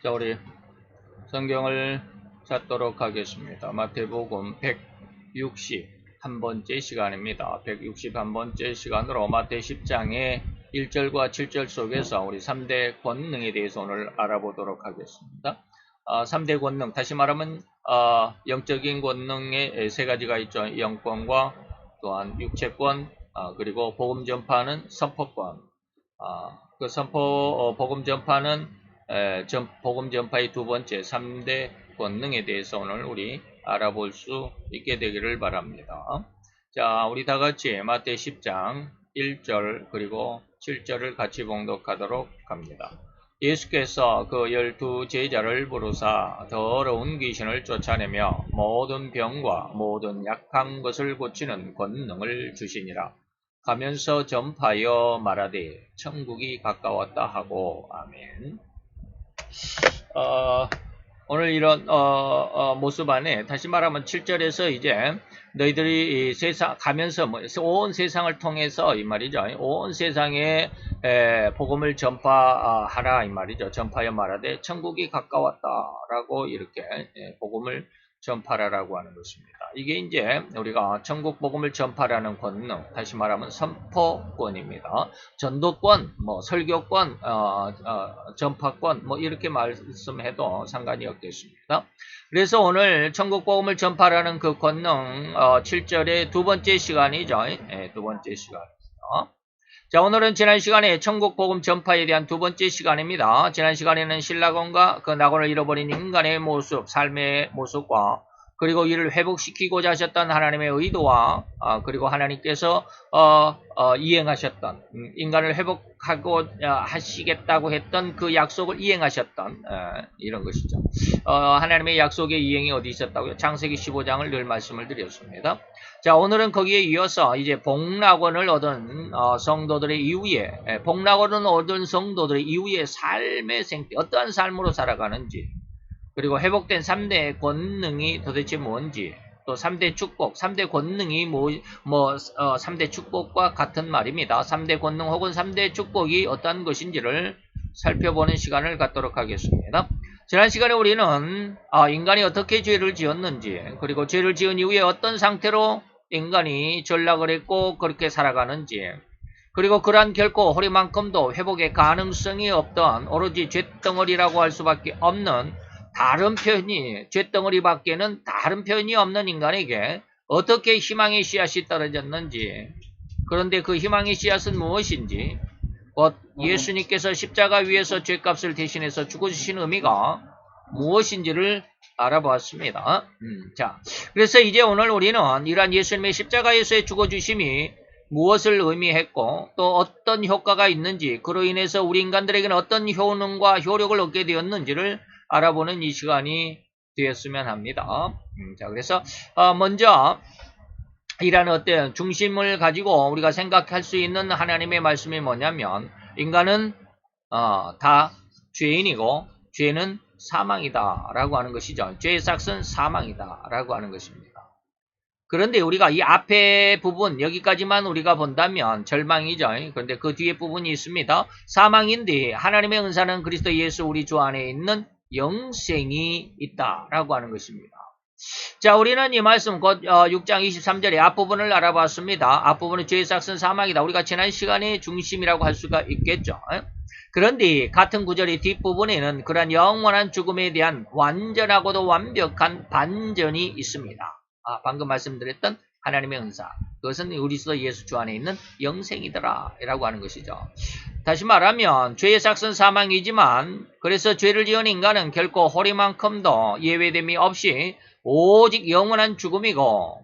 자, 우리 성경을 찾도록 하겠습니다. 마태복음 161번째 시간입니다. 161번째 시간으로 마태 10장의 1절과 7절 속에서 우리 3대 권능에 대해서 오늘 알아보도록 하겠습니다. 3대 권능, 다시 말하면 영적인 권능의 세 가지가 있죠. 영권과 또한 육체권, 그리고 복음 전파는 선포권. 그 복음 전파는 복음 전파의 두 번째 3대 권능에 대해서 오늘 우리 알아볼 수 있게 되기를 바랍니다. 자, 우리 다 같이 마태 10장 1절 그리고 7절을 같이 봉독하도록 합니다. 예수께서 그 12 제자를 부르사 더러운 귀신을 쫓아내며 모든 병과 모든 약한 것을 고치는 권능을 주시니라. 가면서 전파하여 말하되 천국이 가까웠다 하고. 아멘. 오늘 이런 모습 안에 다시 말하면 7절에서 이제 너희들이 이 세상 가면서 온 세상을 통해서 이 말이죠. 온 세상에 복음을 전파하라 이 말이죠. 전파하여 말하되 천국이 가까웠다라고 이렇게 복음을 전파라라고 하는 것입니다. 이게 이제 우리가 천국 복음을 전파라는 권능, 다시 말하면 선포권입니다. 전도권, 설교권, 전파권, 이렇게 말씀해도 상관이 없겠습니다. 그래서 오늘 천국 복음을 전파라는 그 권능 7절의 두 번째 시간이죠. 두 번째 시간입니다. 자, 오늘은 지난 시간에 천국 복음 전파에 대한 두 번째 시간입니다. 지난 시간에는 신라곤과 그 낙원을 잃어버린 인간의 모습, 삶의 모습과 그리고 이를 회복시키고자 하셨던 하나님의 의도와 그리고 하나님께서 이행하셨던 인간을 회복하고 하시겠다고 했던 그 약속을 이행하셨던 이런 것이죠. 하나님의 약속의 이행이 어디 있었다고요? 창세기 15장을 늘 말씀을 드렸습니다. 자, 오늘은 거기에 이어서 이제 복락원을 얻은 성도들의 이후에 복락원을 얻은 성도들의 이후의 삶의 생태 어떠한 삶으로 살아가는지, 그리고 회복된 3대 권능이 도대체 뭔지, 또 3대 축복, 3대 권능이 3대 축복과 같은 말입니다. 3대 권능 혹은 3대 축복이 어떠한 것인지를 살펴보는 시간을 갖도록 하겠습니다. 지난 시간에 우리는 인간이 어떻게 죄를 지었는지, 그리고 죄를 지은 이후에 어떤 상태로 인간이 전락을 했고 그렇게 살아가는지, 그리고 그러한 결코 허리만큼도 회복의 가능성이 없던 오로지 쇳덩어리라고 할 수밖에 없는 다른 표현이, 쇳덩어리밖에는 다른 표현이 없는 인간에게 어떻게 희망의 씨앗이 떨어졌는지, 그런데 그 희망의 씨앗은 무엇인지, 예수님께서 십자가 위에서 죄값을 대신해서 죽어주신 의미가 무엇인지를 알아보았습니다. 자, 그래서 이제 오늘 우리는 이러한 예수님의 십자가에서의 죽어주심이 무엇을 의미했고 또 어떤 효과가 있는지, 그로 인해서 우리 인간들에게는 어떤 효능과 효력을 얻게 되었는지를 알아보는 이 시간이 되었으면 합니다. 자, 그래서 먼저 이러한 어떤 중심을 가지고 우리가 생각할 수 있는 하나님의 말씀이 뭐냐면, 인간은 다 죄인이고 죄는 사망이다 라고 하는 것이죠. 죄의 삭은 사망이다 라고 하는 것입니다. 그런데 우리가 이 앞에 부분 여기까지만 우리가 본다면 절망이죠. 그런데 그 뒤에 부분이 있습니다. 사망인데 하나님의 은사는 그리스도 예수 우리 주 안에 있는 영생이 있다라고 하는 것입니다. 자, 우리는 이 말씀 곧 6장 23절의 앞부분을 알아봤습니다. 앞부분은 죄의 삭은 사망이다. 우리가 지난 시간의 중심이라고 할 수가 있겠죠. 그런데 같은 구절의 뒷부분에는 그러한 영원한 죽음에 대한 완전하고도 완벽한 반전이 있습니다. 방금 말씀드렸던 하나님의 은사, 그것은 그리스도 예수 주 안에 있는 영생이더라 라고 하는 것이죠. 다시 말하면 죄의 삭은 사망이지만, 그래서 죄를 지은 인간은 결코 허리만큼도 예외됨이 없이 오직 영원한 죽음이고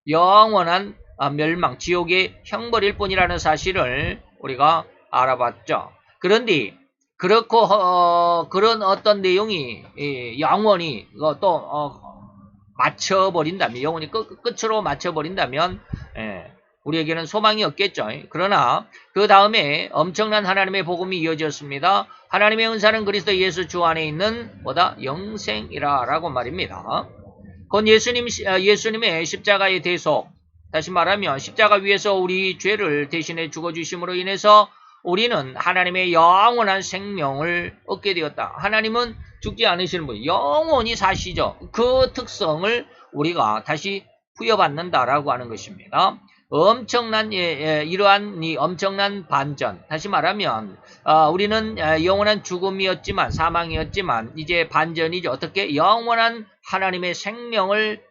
영원한 멸망, 지옥의 형벌일 뿐이라는 사실을 우리가 알아봤죠. 그런데 그렇고 그런 어떤 내용이 영원히 또 맞춰버린다면, 영원히 끝으로 맞춰버린다면 우리에게는 소망이 없겠죠. 그러나 그 다음에 엄청난 하나님의 복음이 이어졌습니다. 하나님의 은사는 그리스도 예수 주 안에 있는 영생이라 라고 말입니다. 곧 예수님의 십자가의 대속, 다시 말하면 십자가 위에서 우리 죄를 대신해 죽어주심으로 인해서 우리는 하나님의 영원한 생명을 얻게 되었다. 하나님은 죽지 않으시는 분, 영원히 사시죠. 그 특성을 우리가 다시 부여받는다라고 하는 것입니다. 엄청난 이러한 이 엄청난 반전. 다시 말하면 우리는 영원한 죽음이었지만 사망이었지만 이제 반전이죠. 어떻게 영원한 하나님의 생명을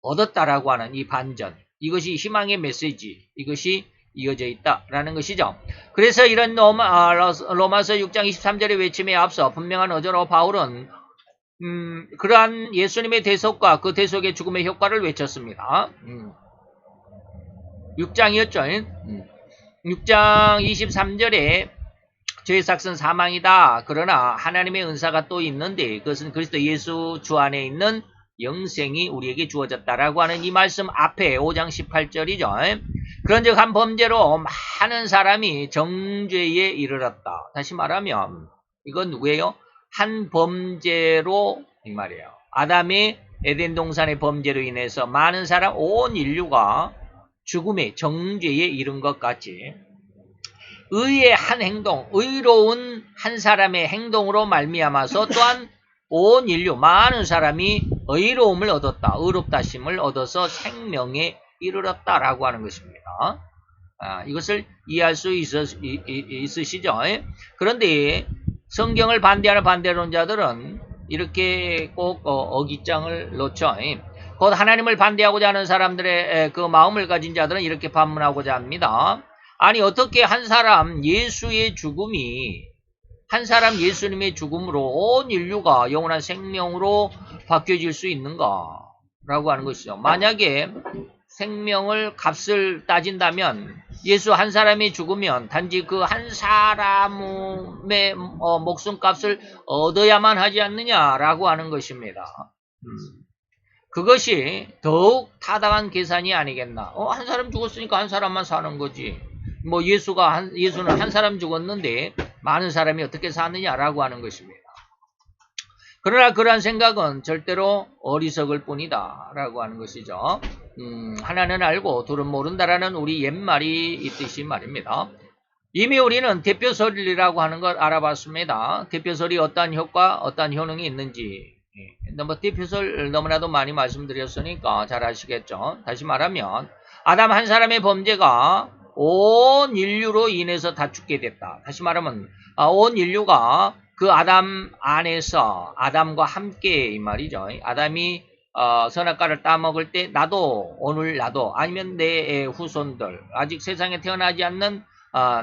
얻었다라고 하는 이 반전. 이것이 희망의 메시지. 이것이 이어져 있다라는 것이죠. 그래서 이런 로마서 6장 23절의 외침에 앞서 분명한 어조로 바울은 그러한 예수님의 대속과 그 대속의 죽음의 효과를 외쳤습니다. 6장이었죠. 6장 23절에 죄의 삭은 사망이다. 그러나 하나님의 은사가 또 있는데 그것은 그리스도 예수 주 안에 있는 영생이 우리에게 주어졌다라고 하는 이 말씀 앞에 5장 18절이죠. 그런즉 한 범죄로 많은 사람이 정죄에 이르렀다. 다시 말하면 이건 누구예요? 한 범죄로 이 말이에요. 아담의 에덴 동산의 범죄로 인해서 많은 사람, 온 인류가 죽음의 정죄에 이른 것 같이 의의 한 행동, 의로운 한 사람의 행동으로 말미암아서 또한 온 인류 많은 사람이 의로움을 얻었다. 의롭다심을 얻어서 생명에 이르렀다라고 하는 것입니다. 이것을 이해할 수 있으시죠? 그런데 성경을 반대하는 반대론자들은 이렇게 꼭 어깃장을 놓죠. 곧 하나님을 반대하고자 하는 사람들의 그 마음을 가진 자들은 이렇게 반문하고자 합니다. 아니 어떻게 한 사람 예수의 죽음이 한 사람 예수님의 죽음으로 온 인류가 영원한 생명으로 바뀌어질 수 있는가? 라고 하는 것이죠. 만약에 생명을 값을 따진다면 예수 한 사람이 죽으면 단지 그 한 사람의 목숨값을 얻어야만 하지 않느냐라고 하는 것입니다. 그것이 더욱 타당한 계산이 아니겠나. 한 사람 죽었으니까 한 사람만 사는 거지. 뭐 예수는 한 사람 죽었는데 많은 사람이 어떻게 사느냐라고 하는 것입니다. 그러나 그러한 생각은 절대로 어리석을 뿐이다 라고 하는 것이죠. 하나는 알고 둘은 모른다라는 우리 옛말이 있듯이 말입니다. 이미 우리는 대표설이라고 하는 걸 알아봤습니다. 대표설이 어떠한 효과, 어떠한 효능이 있는지. 뭐 대표설 너무나도 많이 말씀드렸으니까 잘 아시겠죠. 다시 말하면 아담 한 사람의 범죄가 온 인류로 인해서 다 죽게 됐다. 다시 말하면 온 인류가 그 아담 안에서 아담과 함께 이 말이죠. 아담이 선악과를 따먹을 때 오늘 나도 아니면 내 후손들 아직 세상에 태어나지 않는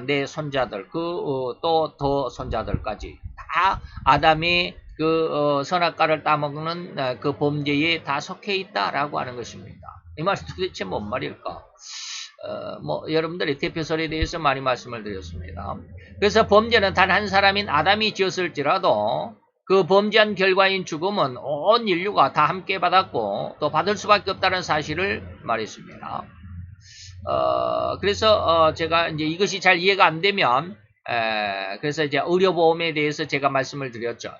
내 손자들 또 더 손자들까지 다 아담이 그 선악과를 따먹는 그 범죄에 다 속해 있다라고 하는 것입니다. 이 말은 도대체 뭔 말일까? 여러분들이 대표설에 대해서 많이 말씀을 드렸습니다. 그래서 범죄는 단 한 사람인 아담이 지었을지라도 그 범죄한 결과인 죽음은 온 인류가 다 함께 받았고 또 받을 수밖에 없다는 사실을 말했습니다. 그래서 제가 이제 이것이 잘 이해가 안 되면 그래서 이제 의료보험에 대해서 제가 말씀을 드렸죠.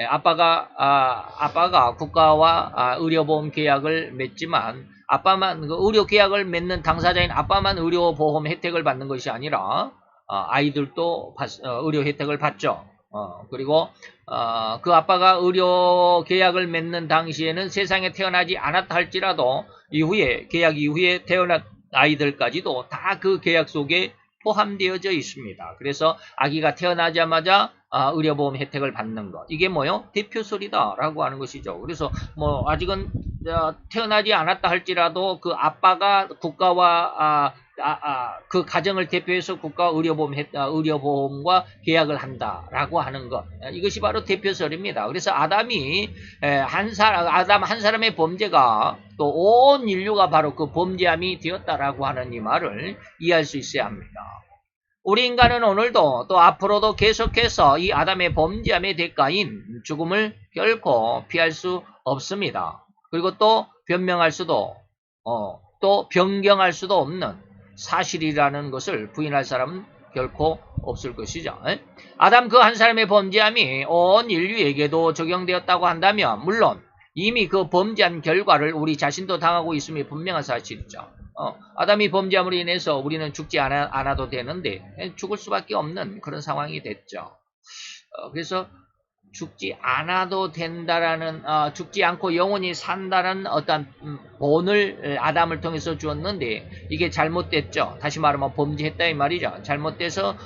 아빠가 국가와 의료보험 계약을 맺지만 아빠만 그 의료 계약을 맺는 당사자인 아빠만 의료보험 혜택을 받는 것이 아니라 아이들도 의료 혜택을 받죠. 그리고 그 아빠가 의료 계약을 맺는 당시에는 세상에 태어나지 않았다 할지라도 계약 이후에 태어난 아이들까지도 다 그 계약 속에 포함되어져 있습니다. 그래서 아기가 태어나자마자 의료보험 혜택을 받는 것. 이게 뭐요? 대표설이다라고 하는 것이죠. 그래서 아직은 태어나지 않았다 할지라도 그 아빠가 국가와 그 가정을 대표해서 국가 의료보험과 계약을 한다라고 하는 것. 이것이 바로 대표설입니다. 그래서 아담 한 사람의 범죄가 또 온 인류가 바로 그 범죄함이 되었다라고 하는 이 말을 이해할 수 있어야 합니다. 우리 인간은 오늘도 또 앞으로도 계속해서 이 아담의 범죄함의 대가인 죽음을 결코 피할 수 없습니다. 그리고 또 변명할 수도 또 변경할 수도 없는 사실이라는 것을 부인할 사람은 결코 없을 것이죠. 아담 그 한 사람의 범죄함이 온 인류에게도 적용되었다고 한다면 물론 이미 그 범죄한 결과를 우리 자신도 당하고 있음이 분명한 사실이죠. 아담이 범죄함으로 인해서 우리는 죽지 않아도 되는데 죽을 수밖에 없는 그런 상황이 됐죠. 그래서 죽지 않아도 된다라는 죽지 않고 영원히 산다는 어떤 본을 아담을 통해서 주었는데 이게 잘못됐죠. 다시 말하면 범죄했다 이 말이죠. 잘못돼서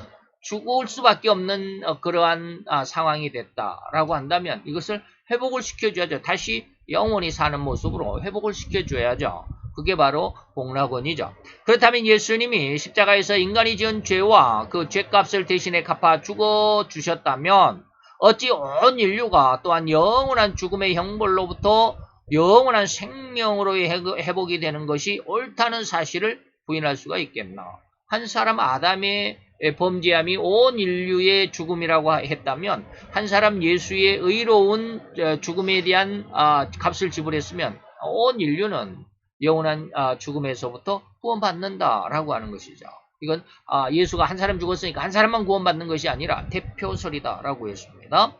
죽을 수밖에 없는 그러한 상황이 됐다라고 한다면 이것을 회복을 시켜줘야죠. 다시 영원히 사는 모습으로 회복을 시켜줘야죠. 그게 바로 복락원이죠. 그렇다면 예수님이 십자가에서 인간이 지은 죄와 그 죄값을 대신에 갚아 죽어주셨다면 어찌 온 인류가 또한 영원한 죽음의 형벌로부터 영원한 생명으로의 회복이 되는 것이 옳다는 사실을 부인할 수가 있겠나. 한 사람 아담의 범죄함이 온 인류의 죽음이라고 했다면 한 사람 예수의 의로운 죽음에 대한 값을 지불했으면 온 인류는 영원한 죽음에서부터 구원받는다라고 하는 것이죠. 이건 예수가 한 사람 죽었으니까 한 사람만 구원받는 것이 아니라 대표설이다라고 했습니다.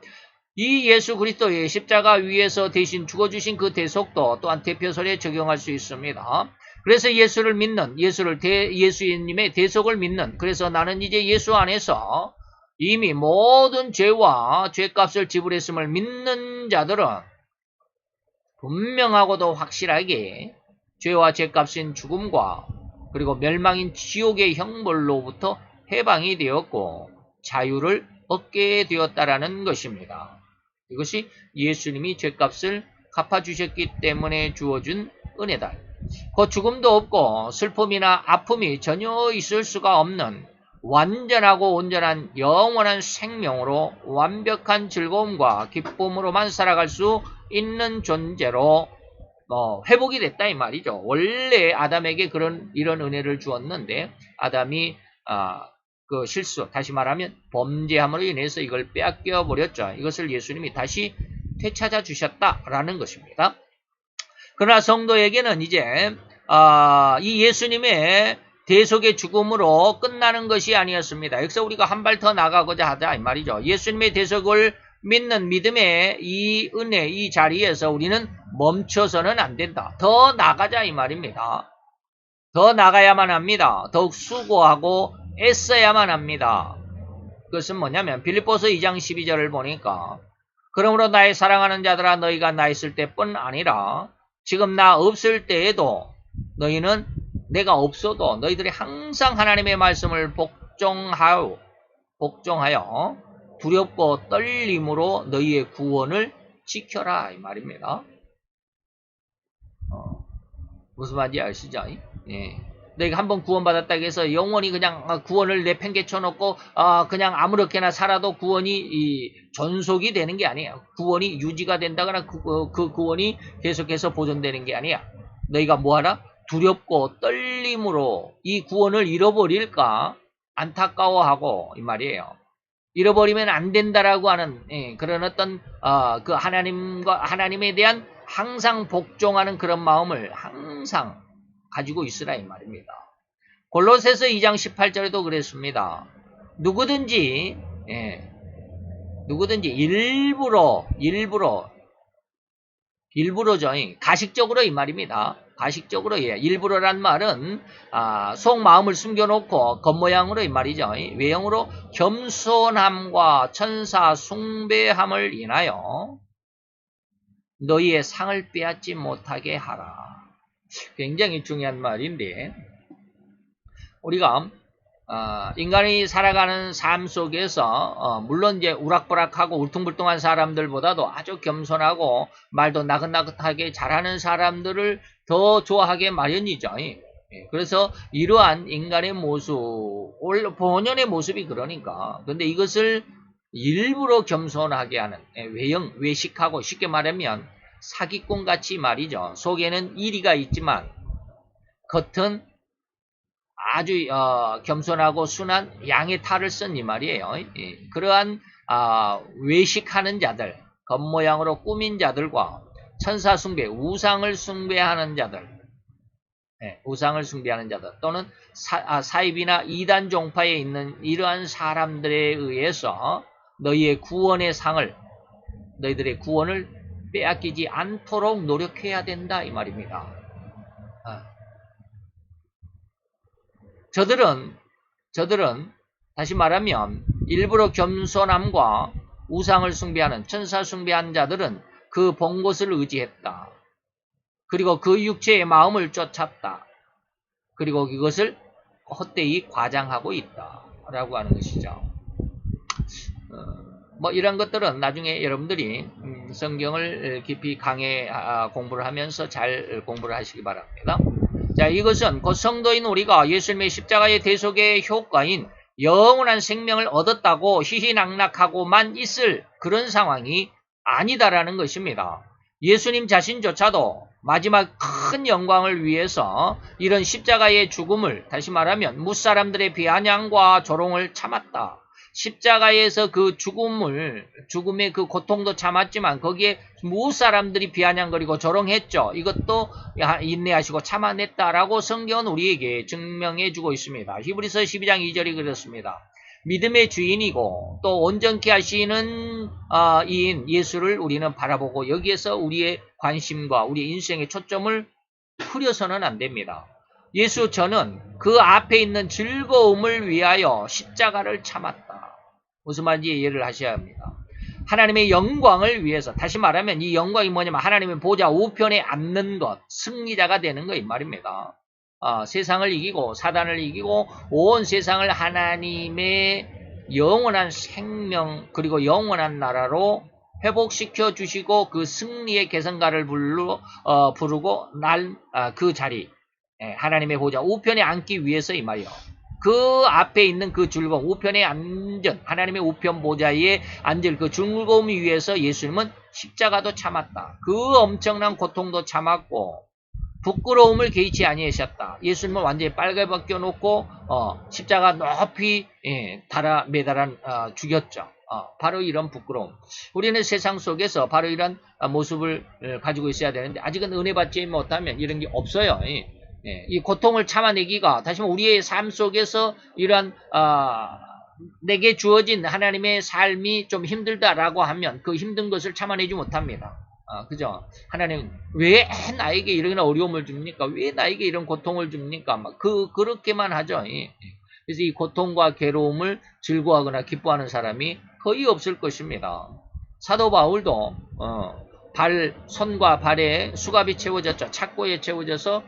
이 예수 그리스도의 십자가 위에서 대신 죽어주신 그 대속도 또한 대표설에 적용할 수 있습니다. 그래서 예수를 믿는, 예수님의 대속을 믿는, 그래서 나는 이제 예수 안에서 이미 모든 죄와 죄값을 지불했음을 믿는 자들은 분명하고도 확실하게 죄와 죄값인 죽음과 그리고 멸망인 지옥의 형벌로부터 해방이 되었고 자유를 얻게 되었다라는 것입니다. 이것이 예수님이 죄값을 갚아주셨기 때문에 주어준 은혜다. 그 죽음도 없고 슬픔이나 아픔이 전혀 있을 수가 없는 완전하고 온전한 영원한 생명으로 완벽한 즐거움과 기쁨으로만 살아갈 수 있는 존재로 회복이 됐다 이 말이죠. 원래 아담에게 이런 은혜를 주었는데 아담이 그 실수, 다시 말하면 범죄함으로 인해서 이걸 빼앗겨 버렸죠. 이것을 예수님이 다시 되찾아 주셨다라는 것입니다. 그러나 성도에게는 이제 이 예수님의 대속의 죽음으로 끝나는 것이 아니었습니다. 여기서 우리가 한 발 더 나가고자 하다 이 말이죠. 예수님의 대속을 믿는 믿음의 이 은혜, 이 자리에서 우리는 멈춰서는 안 된다. 더 나가자 이 말입니다. 더 나가야만 합니다. 더욱 수고하고 애써야만 합니다. 그것은 뭐냐면 빌립보서 2장 12절을 보니까 그러므로 나의 사랑하는 자들아 너희가 나 있을 때뿐 아니라 지금 나 없을 때에도 너희는 내가 없어도 너희들이 항상 하나님의 말씀을 복종하여 두렵고 떨림으로 너희의 구원을 지켜라 이 말입니다. 무슨 말인지 아시죠? 예. 너희가 한번 구원받았다고 해서 영원히 그냥 구원을 내팽개쳐 놓고 그냥 아무렇게나 살아도 구원이 존속이 되는 게 아니에요. 구원이 유지가 된다거나 그 구원이 계속해서 보존되는 게 아니야. 너희가 뭐하라? 두렵고 떨림으로 이 구원을 잃어버릴까 안타까워하고 이 말이에요. 잃어버리면 안 된다라고 하는 그런 어떤 그 하나님에 대한 항상 복종하는 그런 마음을 항상 가지고 있으라 이 말입니다. 골로새서 2장 18절에도 그랬습니다. 누구든지 일부러죠. 가식적으로 이 말입니다. 가식적으로 일부러란 말은 속마음을 숨겨놓고 겉모양으로 이 말이죠. 외형으로 겸손함과 천사 숭배함을 인하여 너희의 상을 빼앗지 못하게 하라. 굉장히 중요한 말인데 우리가 인간이 살아가는 삶 속에서 물론 이제 우락부락하고 울퉁불퉁한 사람들보다도 아주 겸손하고 말도 나긋나긋하게 잘하는 사람들을 더 좋아하게 마련이죠. 그래서 이러한 인간의 모습, 본연의 모습이 그러니까. 근데 이것을 일부러 겸손하게 하는 외식하고 쉽게 말하면 사기꾼같이 말이죠. 속에는 이리가 있지만 겉은 아주 겸손하고 순한 양의 탈을 쓴 이 말이에요. 그러한 외식하는 자들, 겉모양으로 꾸민 자들과 천사 숭배, 우상을 숭배하는 자들, 또는 사입이나 이단 종파에 있는 이러한 사람들에 의해서 너희들의 구원을 빼앗기지 않도록 노력해야 된다 이 말입니다. 저들은 다시 말하면 일부러 겸손함과 우상을 숭배하는 천사 숭배한 자들은 그 본 것을 의지했다. 그리고 그 육체의 마음을 쫓았다. 그리고 그것을 헛되이 과장하고 있다. 라고 하는 것이죠. 뭐 이런 것들은 나중에 여러분들이 성경을 깊이 강해 공부를 하면서 잘 공부를 하시기 바랍니다. 자, 이것은 곧 성도인 우리가 예수님의 십자가의 대속의 효과인 영원한 생명을 얻었다고 희희낙낙하고만 있을 그런 상황이 아니다라는 것입니다. 예수님 자신조차도 마지막 큰 영광을 위해서 이런 십자가의 죽음을, 다시 말하면 무사람들의 비아냥과 조롱을 참았다. 십자가에서 그 죽음의 그 고통도 참았지만 거기에 무사람들이 비아냥거리고 조롱했죠. 이것도 인내하시고 참아냈다라고 성경은 우리에게 증명해주고 있습니다. 히브리서 12장 2절이 그렇습니다. 믿음의 주인이고 또 온전케 하시는 이인 예수를 우리는 바라보고 여기에서 우리의 관심과 우리 인생의 초점을 흐려서는 안 됩니다. 예수 저는 그 앞에 있는 즐거움을 위하여 십자가를 참았다. 무슨 말인지 이해를 하셔야 합니다. 하나님의 영광을 위해서, 다시 말하면 이 영광이 뭐냐면 하나님의 보좌 우편에 앉는 것, 승리자가 되는 것 이 말입니다. 세상을 이기고 사단을 이기고 온 세상을 하나님의 영원한 생명 그리고 영원한 나라로 회복시켜 주시고 그 승리의 계승가를 부르고 그 자리, 하나님의 보좌 우편에 앉기 위해서 이 말이요. 그 앞에 있는 그 즐거움, 우편에 앉은 하나님의 우편 보좌에 앉을 그 즐거움을 위해서 예수님은 십자가도 참았다. 그 엄청난 고통도 참았고 부끄러움을 개의치 아니하셨다. 예수님은 완전히 빨개 벗겨놓고 십자가 높이 매달아 죽였죠. 바로 이런 부끄러움. 우리는 세상 속에서 바로 이런 모습을 가지고 있어야 되는데 아직은 은혜 받지 못하면 이런 게 없어요. 이 고통을 참아내기가 다시 말해 우리의 삶 속에서 이러한 내게 주어진 하나님의 삶이 좀 힘들다라고 하면 그 힘든 것을 참아내지 못합니다. 그죠? 하나님 왜 나에게 이런 어려움을 줍니까? 왜 나에게 이런 고통을 줍니까? 그렇게만 하죠. 그래서 이 고통과 괴로움을 즐거워하거나 기뻐하는 사람이 거의 없을 것입니다. 사도 바울도 손과 발에 수갑이 채워졌죠. 착고에 채워져서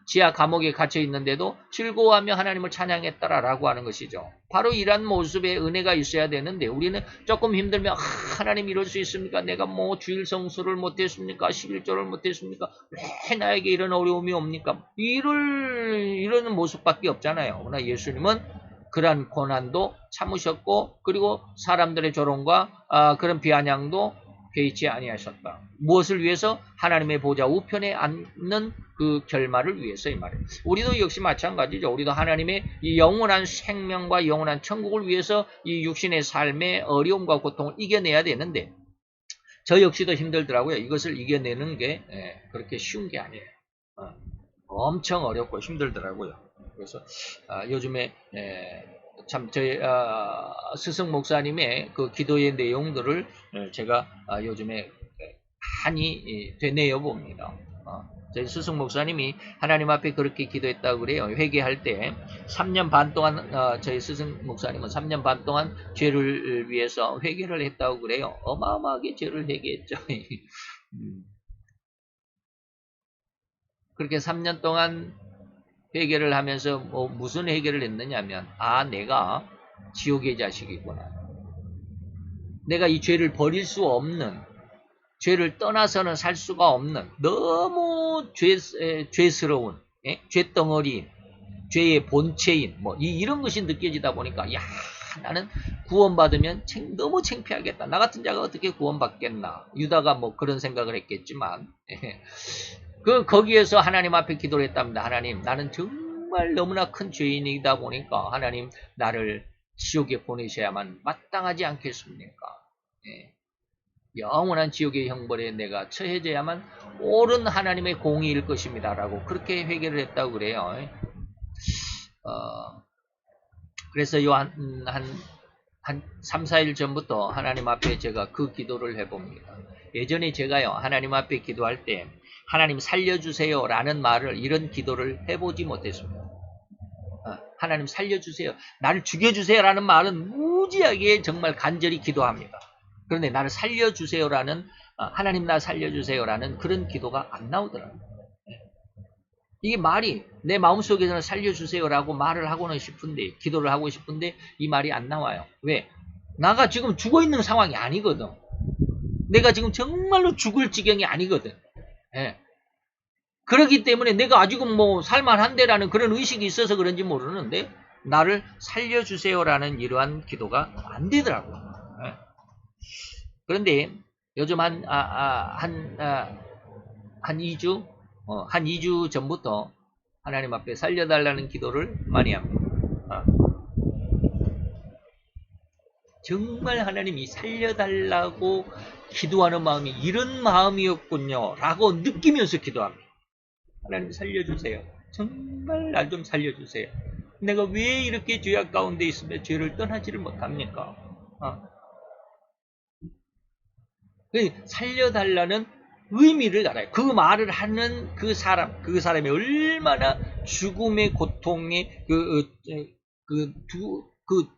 지하 감옥에 갇혀 있는데도 즐거워하며 하나님을 찬양했다라고 하는 것이죠. 바로 이런 모습의 은혜가 있어야 되는데 우리는 조금 힘들면 하나님 이럴 수 있습니까? 내가 뭐 주일 성수를 못했습니까? 11조를 못했습니까? 왜 나에게 이런 어려움이 옵니까? 이러는 모습밖에 없잖아요. 그러나 예수님은 그러한 고난도 참으셨고 그리고 사람들의 조롱과 그런 비아냥도 개의치 아니하셨다. 무엇을 위해서? 하나님의 보좌 우편에 앉는 그 결말을 위해서 이 말이에요. 우리도 역시 마찬가지죠. 우리도 하나님의 이 영원한 생명과 영원한 천국을 위해서 이 육신의 삶의 어려움과 고통을 이겨내야 되는데 저 역시도 힘들더라고요. 이것을 이겨내는 게 그렇게 쉬운 게 아니에요. 엄청 어렵고 힘들더라고요. 그래서 요즘에 참 저희 스승 목사님의 그 기도의 내용들을 제가 요즘에 많이 되뇌어 봅니다. 저희 스승 목사님이 하나님 앞에 그렇게 기도했다고 그래요. 회개할 때 3년 반 동안 저희 스승 목사님은 3년 반 동안 죄를 위해서 회개를 했다고 그래요. 어마어마하게 죄를 회개했죠. 그렇게 3년 동안 회개를 하면서 무슨 회개를 했느냐면 내가 지옥의 자식이구나. 내가 이 죄를 버릴 수 없는, 죄를 떠나서는 살 수가 없는 너무 죄스러운 죄덩어리, 죄의 본체인 이런 것이 느껴지다 보니까 나는 구원받으면 너무 창피하겠다. 나 같은 자가 어떻게 구원받겠나. 유다가 그런 생각을 했겠지만 거기에서 하나님 앞에 기도를 했답니다. 하나님, 나는 정말 너무나 큰 죄인이다 보니까 하나님 나를 지옥에 보내셔야만 마땅하지 않겠습니까? 영원한 지옥의 형벌에 내가 처해져야만 옳은 하나님의 공의일 것입니다. 라고 그렇게 회개를 했다고 그래요. 그래서 한 3, 4일 전부터 하나님 앞에 제가 그 기도를 해봅니다. 예전에 제가요, 하나님 앞에 기도할 때 하나님 살려주세요 라는 말을 이런 기도를 해보지 못했습니다. 하나님 살려주세요. 나를 죽여주세요라는 말은 무지하게 정말 간절히 기도합니다. 그런데 나를 살려주세요라는 하나님 나 살려주세요라는 그런 기도가 안 나오더라고요. 이게 말이 내 마음속에서는 살려주세요라고 말을 하고는 싶은데 기도를 하고 싶은데 이 말이 안 나와요. 왜? 나가 지금 죽어있는 상황이 아니거든. 내가 지금 정말로 죽을 지경이 아니거든. 예. 그렇기 때문에 내가 아직은 뭐 살만한데라는 그런 의식이 있어서 그런지 모르는데 나를 살려주세요라는 이러한 기도가 안 되더라고요. 예. 그런데 요즘 한 2주? 한 2주 전부터 하나님 앞에 살려달라는 기도를 많이 합니다. 정말 하나님이 살려달라고 기도하는 마음이 이런 마음이었군요 라고 느끼면서 기도합니다. 하나님 살려주세요. 정말 날 좀 살려주세요. 내가 왜 이렇게 죄악 가운데 있으며 죄를 떠나지를 못합니까? 살려달라는 의미를 알아요. 그 말을 하는 그 사람이 얼마나 죽음의 고통에 그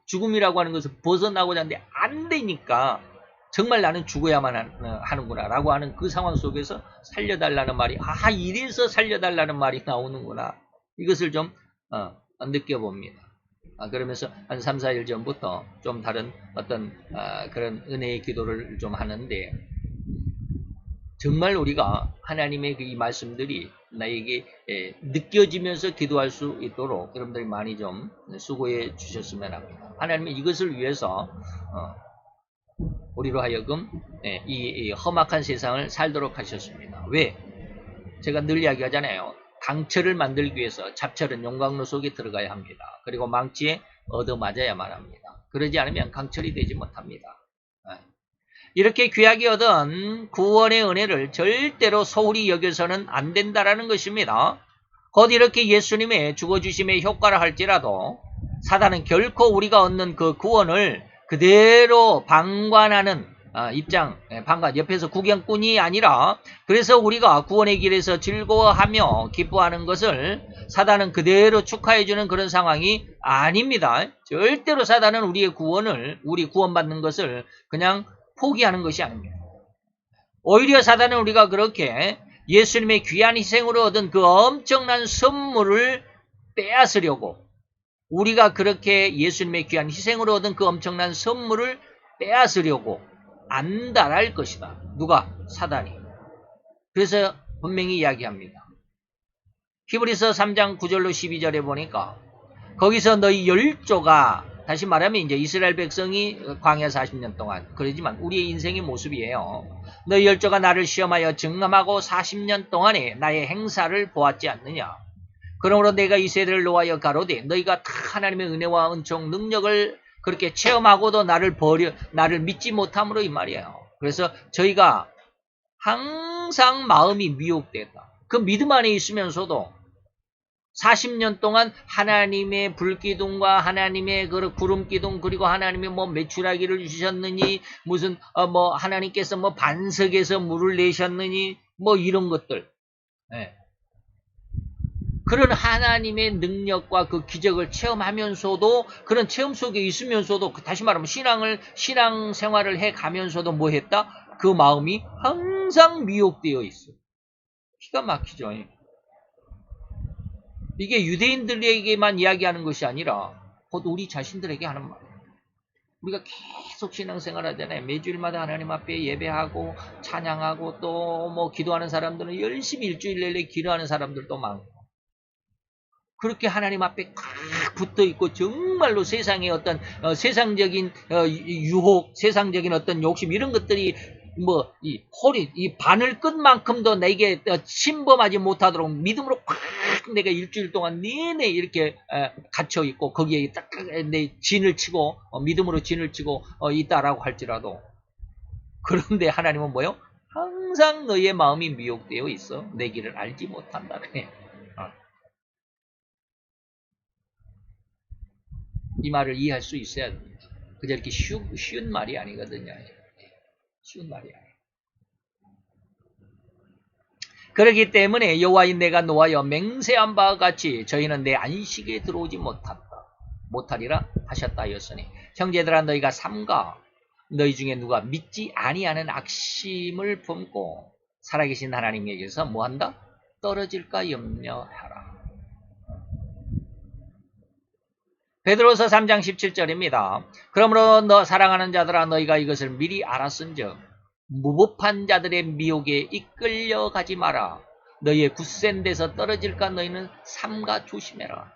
죽음이라고 하는 것을 벗어나고자 하는데 안 되니까 정말 나는 죽어야만 하는구나 라고 하는 그 상황 속에서 살려달라는 말이 이래서 살려달라는 말이 나오는구나. 이것을 좀 느껴봅니다. 그러면서 한 3, 4일 전부터 좀 다른 어떤 그런 은혜의 기도를 좀 하는데 정말 우리가 하나님의 이 말씀들이 나에게 느껴지면서 기도할 수 있도록 여러분들이 많이 좀 수고해 주셨으면 합니다. 하나님은 이것을 위해서 우리로 하여금 이 험악한 세상을 살도록 하셨습니다. 왜? 제가 늘 이야기하잖아요. 강철을 만들기 위해서 잡철은 용광로 속에 들어가야 합니다. 그리고 망치에 얻어맞아야만 합니다. 그러지 않으면 강철이 되지 못합니다. 이렇게 귀하게 얻은 구원의 은혜를 절대로 소홀히 여겨서는 안 된다라는 것입니다. 곧 이렇게 예수님의 죽어주심의 효과를 할지라도 사단은 결코 우리가 얻는 그 구원을 그대로 방관하는 방관, 옆에서 구경꾼이 아니라 그래서 우리가 구원의 길에서 즐거워하며 기뻐하는 것을 사단은 그대로 축하해주는 그런 상황이 아닙니다. 절대로 사단은 우리의 구원을, 우리 구원받는 것을 그냥 포기하는 것이 아닙니다. 오히려 사단은 우리가 그렇게 예수님의 귀한 희생으로 얻은 그 엄청난 선물을 빼앗으려고 우리가 그렇게 예수님의 귀한 희생으로 얻은 그 엄청난 선물을 빼앗으려고 안달할 것이다. 누가? 사단이. 그래서 분명히 이야기합니다. 히브리서 3장 9절로 12절에 보니까 거기서 너희 열조가 다시 말하면 이제 이스라엘 백성이 광야 40년 동안 그러지만 우리의 인생의 모습이에요. 너희 열조가 나를 시험하여 증함하고 40년 동안에 나의 행사를 보았지 않느냐. 그러므로 내가 이 세대를 노하여 가로되 너희가 다 하나님의 은혜와 은총 능력을 그렇게 체험하고도 나를 믿지 못함으로 이 말이에요. 그래서 저희가 항상 마음이 미혹됐다. 그 믿음 안에 있으면서도 40년 동안 하나님의 불기둥과 하나님의 그 구름기둥 그리고 하나님의 뭐 메추라기를 주셨느니 무슨 뭐 하나님께서 뭐 반석에서 물을 내셨느니 뭐 이런 것들. 그런 하나님의 능력과 그 기적을 체험하면서도 그런 체험 속에 있으면서도 다시 말하면 신앙생활을 해가면서도 뭐 했다? 그 마음이 항상 미혹되어 있어. 기가 막히죠. 이게 유대인들에게만 이야기하는 것이 아니라 곧 우리 자신들에게 하는 말이에요. 우리가 계속 신앙생활 하잖아요. 매주일마다 하나님 앞에 예배하고 찬양하고 또 뭐 기도하는 사람들은 열심히 일주일 내내 기도하는 사람들도 많고 그렇게 하나님 앞에 꽉 붙어 있고 정말로 세상의 어떤 세상적인 유혹, 세상적인 어떤 욕심 이런 것들이 뭐 이 바늘 끝만큼도 내게 침범하지 못하도록 믿음으로 꽉 내가 일주일 동안 내내 이렇게 갇혀 있고 거기에 딱 내 진을 치고 믿음으로 진을 치고 있다라고 할지라도 그런데 하나님은 뭐요? 항상 너의 마음이 미혹되어 있어 내 길을 알지 못한다. 이 말을 이해할 수 있어야 됩니다. 그저 이렇게 쉬운 말이 아니거든요. 쉬운 말이 아니에요. 그렇기 때문에 여호와인 내가 노하여 맹세한 바와 같이 저희는 내 안식에 들어오지 못한다. 못하리라 하셨다 하였으니 형제들아 너희가 삼가 너희 중에 누가 믿지 아니하는 악심을 품고 살아계신 하나님에게서 뭐한다? 떨어질까 염려하라. 베드로서 3장 17절입니다. 그러므로 너 사랑하는 자들아 너희가 이것을 미리 알았은즉 무법한 자들의 미혹에 이끌려가지 마라. 너희의 굳센 데서 떨어질까 너희는 삼가 조심해라.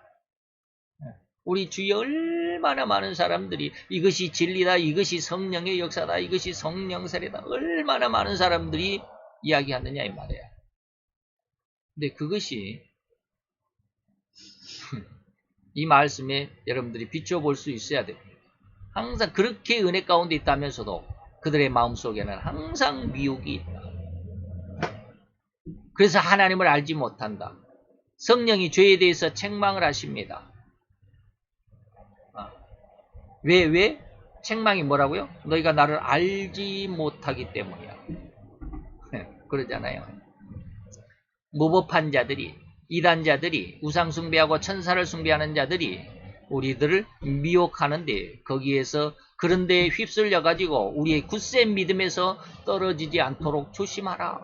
우리 주위에 얼마나 많은 사람들이 이것이 진리다, 이것이 성령의 역사다, 이것이 성령세례다, 얼마나 많은 사람들이 이야기하느냐 이 말이야. 근데 그것이 이 말씀에 여러분들이 비춰볼 수 있어야 됩니다. 항상 그렇게 은혜 가운데 있다면서도 그들의 마음속에는 항상 미혹이 있다. 그래서 하나님을 알지 못한다. 성령이 죄에 대해서 책망을 하십니다. 왜? 책망이 뭐라고요? 너희가 나를 알지 못하기 때문이야. 그러잖아요. 무법한 자들이, 이단자들이, 우상숭배하고 천사를 숭배하는 자들이 우리들을 미혹하는데 거기에서 그런 데에 휩쓸려가지고 우리의 굳센 믿음에서 떨어지지 않도록 조심하라.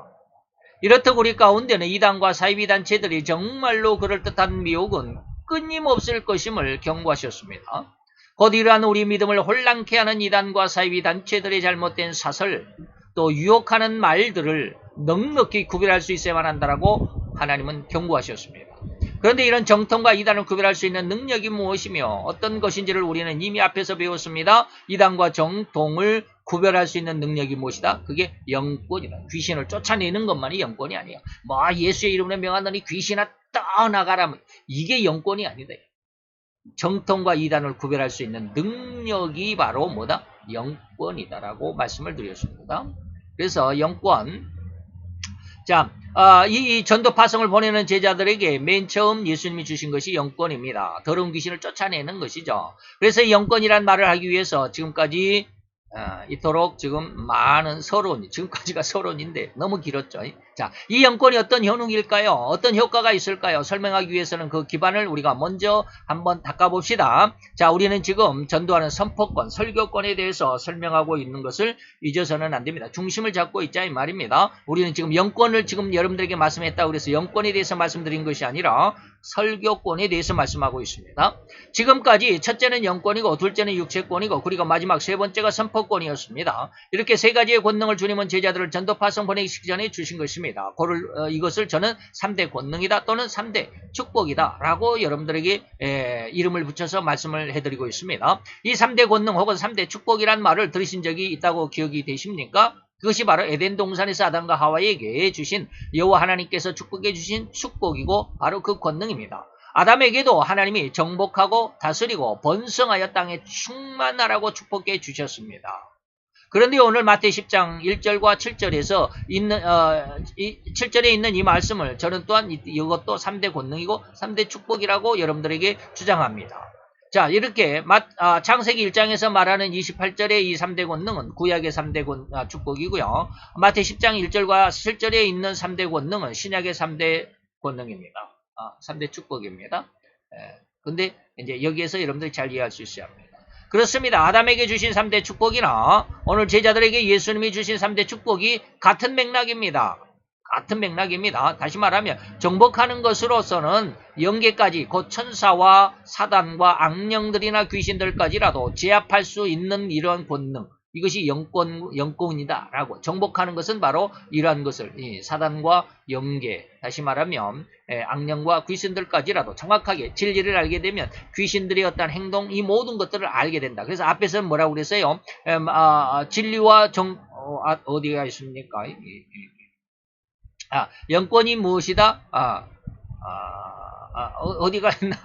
이렇듯 우리 가운데는 이단과 사이비단체들이 정말로 그럴듯한 미혹은 끊임없을 것임을 경고하셨습니다. 곧 이러한 우리 믿음을 혼란케 하는 이단과 사이비단체들의 잘못된 사설, 또 유혹하는 말들을 넉넉히 구별할 수 있어야만 한다라고 하나님은 경고하셨습니다. 그런데 이런 정통과 이단을 구별할 수 있는 능력이 무엇이며 어떤 것인지를 우리는 이미 앞에서 배웠습니다. 이단과 정통을 구별할 수 있는 능력이 무엇이다? 그게 영권이다. 귀신을 쫓아내는 것만이 영권이 아니야. 뭐 예수의 이름으로 명하노니 귀신아 떠나가라. 이게 영권이 아니다. 정통과 이단을 구별할 수 있는 능력이 바로 뭐다? 영권이다라고 말씀을 드렸습니다. 그래서 영권, 자, 이 전도 파송을 보내는 제자들에게 맨 처음 예수님이 주신 것이 영권입니다. 더러운 귀신을 쫓아내는 것이죠. 그래서 이 영권이란 말을 하기 위해서 지금까지 이토록 지금 많은 서론, 지금까지가 서론인데 너무 길었죠. 자, 이 영권이 어떤 현혹일까요? 어떤 효과가 있을까요? 설명하기 위해서는 그 기반을 우리가 먼저 한번 닦아봅시다. 자, 우리는 지금 전도하는 선포권, 설교권에 대해서 설명하고 있는 것을 잊어서는 안 됩니다. 중심을 잡고 있자 이 말입니다. 우리는 지금 영권을 지금 여러분들에게 말씀했다고 그래서 영권에 대해서 말씀드린 것이 아니라 설교권에 대해서 말씀하고 있습니다. 지금까지 첫째는 영권이고 둘째는 육체권이고 그리고 마지막 세 번째가 선포권이었습니다. 이렇게 세 가지의 권능을 주님은 제자들을 전도 파송 보내기 전에 주신 것입니다. 이것을 저는 3대 권능이다 또는 3대 축복이다 라고 여러분들에게 이름을 붙여서 말씀을 해드리고 있습니다. 이 3대 권능 혹은 3대 축복이란 말을 들으신 적이 있다고 기억이 되십니까? 그것이 바로 에덴 동산에서 아담과 하와에게 주신 여호와 하나님께서 축복해 주신 축복이고 바로 그 권능입니다. 아담에게도 하나님이 정복하고 다스리고 번성하여 땅에 충만하라고 축복해 주셨습니다. 그런데 오늘 마태 10장 1절과 7절에서 있는 7절에 있는 이 말씀을 저는 또한 이것도 3대 권능이고 3대 축복이라고 여러분들에게 주장합니다. 자, 이렇게 창세기 1장에서 말하는 28절의 이 3대 권능은 구약의 3대 축복이고요. 마태 10장 1절과 7절에 있는 3대 권능은 신약의 3대 권능입니다. 3대 축복입니다. 근데 이제 여기에서 여러분들이 잘 이해할 수 있어야 합니다. 그렇습니다. 아담에게 주신 3대 축복이나 오늘 제자들에게 예수님이 주신 3대 축복이 같은 맥락입니다. 같은 맥락입니다. 다시 말하면 정복하는 것으로서는 영계까지 곧 천사와 사단과 악령들이나 귀신들까지라도 제압할 수 있는 이러한 권능, 이것이 영권이다 라고 정복하는 것은 바로 이러한 것을 사단과 영계, 다시 말하면 악령과 귀신들까지라도 정확하게 진리를 알게 되면 귀신들의 어떤 행동, 이 모든 것들을 알게 된다. 그래서 앞에서는 뭐라고 그랬어요? 진리와 어디가 있습니까? 영권이 무엇이다? 어디가 있나?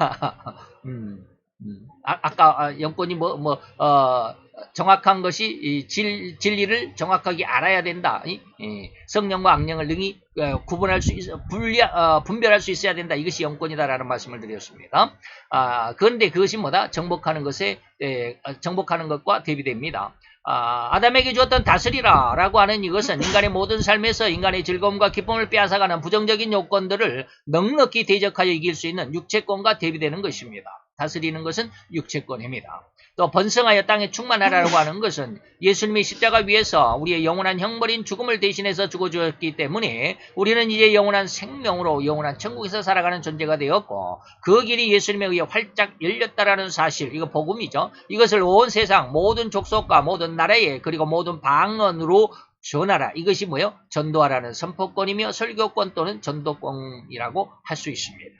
아까 영권이 정확한 것이 진리를 정확하게 알아야 된다. 성령과 악령을 능히 구분할 수 분별할 수 있어야 된다. 이것이 영권이다라는 말씀을 드렸습니다. 그런데 그것이 뭐다? 정복하는 것과 대비됩니다. 아담에게 주었던 다스리라 라고 하는 이것은 인간의 모든 삶에서 인간의 즐거움과 기쁨을 빼앗아가는 부정적인 요건들을 넉넉히 대적하여 이길 수 있는 육체권과 대비되는 것입니다. 다스리는 것은 육체권입니다. 또 번성하여 땅에 충만하라고 하는 것은 예수님의 십자가 위에서 우리의 영원한 형벌인 죽음을 대신해서 죽어주었기 때문에 우리는 이제 영원한 생명으로 영원한 천국에서 살아가는 존재가 되었고 그 길이 예수님에 의해 활짝 열렸다라는 사실, 이거 복음이죠. 이것을 온 세상 모든 족속과 모든 나라에 그리고 모든 방언으로 전하라. 이것이 뭐예요? 전도하라는 선포권이며 설교권 또는 전도권이라고 할 수 있습니다.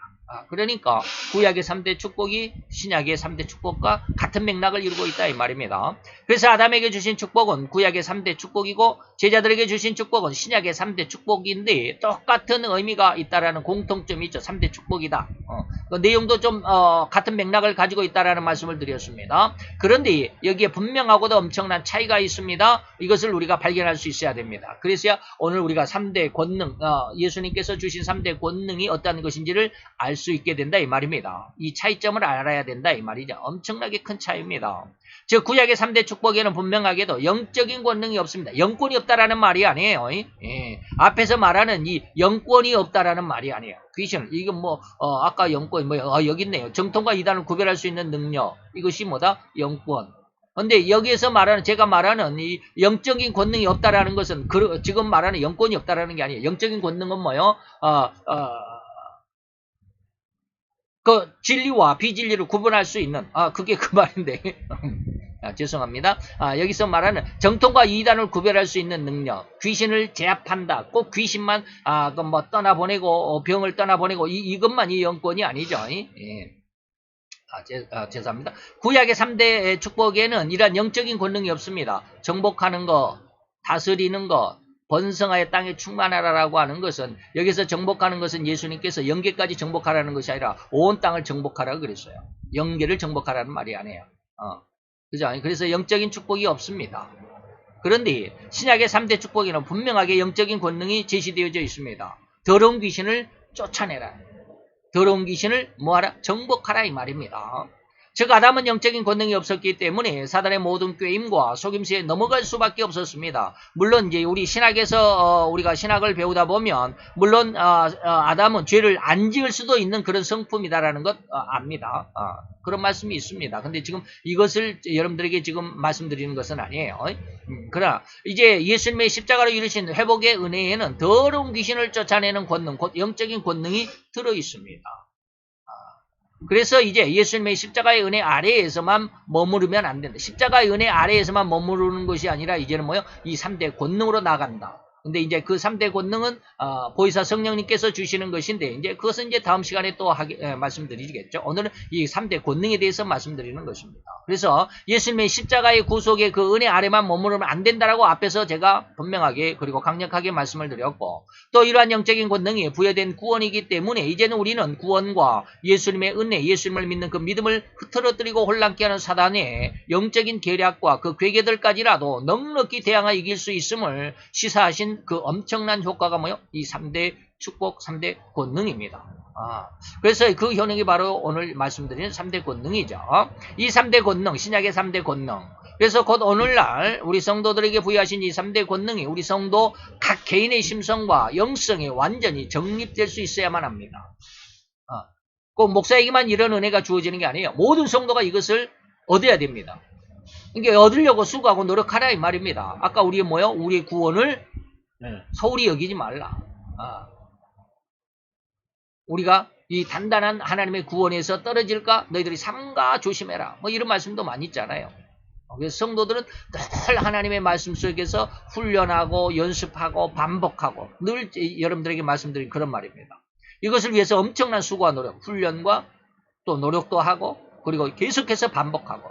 그러니까 구약의 3대 축복이 신약의 3대 축복과 같은 맥락을 이루고 있다 이 말입니다. 그래서 아담에게 주신 축복은 구약의 3대 축복이고 제자들에게 주신 축복은 신약의 3대 축복인데 똑같은 의미가 있다라는 공통점이 있죠. 3대 축복이다. 그 내용도 좀 같은 맥락을 가지고 있다라는 말씀을 드렸습니다. 그런데 여기에 분명하고도 엄청난 차이가 있습니다. 이것을 우리가 발견할 수 있어야 됩니다. 그래서야 오늘 우리가 3대 권능, 예수님께서 주신 3대 권능이 어떤 것인지를 알 수 있게 된다 이 말입니다. 이 차이점을 알아야 된다 이 말이죠. 엄청나게 큰 차이입니다. 즉 구약의 3대 축복에는 분명하게도 영적인 권능이 없습니다. 영권이 없다라는 말이 아니에요. 앞에서 말하는 이 영권이 없다라는 말이 아니에요. 귀신을 이건 아까 영권 여기 있네요. 정통과 이단을 구별할 수 있는 능력, 이것이 뭐다? 영권. 근데 여기에서 말하는 제가 말하는 이 영적인 권능이 없다라는 것은 지금 말하는 영권이 없다라는 게 아니에요. 영적인 권능은 뭐요? 그 진리와 비진리를 구분할 수 있는 그게 그 말인데 죄송합니다. 여기서 말하는 정통과 이단을 구별할 수 있는 능력, 귀신을 제압한다. 꼭 귀신만 떠나보내고 병을 떠나보내고 이것만 이 영권이 아니죠. 죄송합니다. 구약의 3대 축복에는 이러한 영적인 권능이 없습니다. 정복하는 거, 다스리는 거, 번성하여 땅에 충만하라라고 하는 것은 여기서 정복하는 것은 예수님께서 영계까지 정복하라는 것이 아니라 온 땅을 정복하라고 그랬어요. 영계를 정복하라는 말이 아니에요. 그죠? 그래서 영적인 축복이 없습니다. 그런데 신약의 3대 축복에는 분명하게 영적인 권능이 제시되어져 있습니다. 더러운 귀신을 쫓아내라. 더러운 귀신을 뭐하라? 정복하라 이 말입니다. 즉 아담은 영적인 권능이 없었기 때문에 사단의 모든 꾀임과 속임수에 넘어갈 수밖에 없었습니다. 물론 이제 우리 신학에서 우리가 신학을 배우다 보면 물론 아담은 죄를 안 지을 수도 있는 그런 성품이다라는 것 압니다. 그런 말씀이 있습니다. 근데 지금 이것을 여러분들에게 지금 말씀드리는 것은 아니에요. 그러나 이제 예수님의 십자가로 이루신 회복의 은혜에는 더러운 귀신을 쫓아내는 권능, 곧 영적인 권능이 들어 있습니다. 그래서 이제 예수님의 십자가의 은혜 아래에서만 머무르면 안 된다. 십자가의 은혜 아래에서만 머무르는 것이 아니라 이제는 뭐요? 이 3대 권능으로 나간다. 근데 이제 그 3대 권능은 보혜사 성령님께서 주시는 것인데 이제 그것은 이제 다음 시간에 또 말씀드리겠죠. 오늘은 이 3대 권능에 대해서 말씀드리는 것입니다. 그래서 예수님의 십자가의 구속의 그 은혜 아래만 머무르면 안 된다라고 앞에서 제가 분명하게 그리고 강력하게 말씀을 드렸고 또 이러한 영적인 권능이 부여된 구원이기 때문에 이제는 우리는 구원과 예수님의 은혜, 예수님을 믿는 그 믿음을 흐트러뜨리고 혼란케 하는 사단의 영적인 계략과 그 괴계들까지라도 넉넉히 대항하여 이길 수 있음을 시사하신 그 엄청난 효과가 뭐요? 이 3대 축복, 3대 권능입니다. 그래서 그 효능이 바로 오늘 말씀드리는 3대 권능이죠. 이 3대 권능, 신약의 3대 권능. 그래서 곧 오늘날 우리 성도들에게 부여하신 이 3대 권능이 우리 성도 각 개인의 심성과 영성에 완전히 정립될 수 있어야만 합니다. 꼭 목사에게만 이런 은혜가 주어지는 게 아니에요. 모든 성도가 이것을 얻어야 됩니다. 이게 얻으려고 수고하고 노력하라 이 말입니다. 아까 우리의 뭐요? 우리의 구원을 소홀히 여기지 말라. 우리가 이 단단한 하나님의 구원에서 떨어질까 너희들이 삼가 조심해라. 뭐 이런 말씀도 많이 있잖아요. 그래서 성도들은 늘 하나님의 말씀 속에서 훈련하고 연습하고 반복하고 늘 여러분들에게 말씀드린 그런 말입니다. 이것을 위해서 엄청난 수고와 노력, 훈련과 또 노력도 하고 그리고 계속해서 반복하고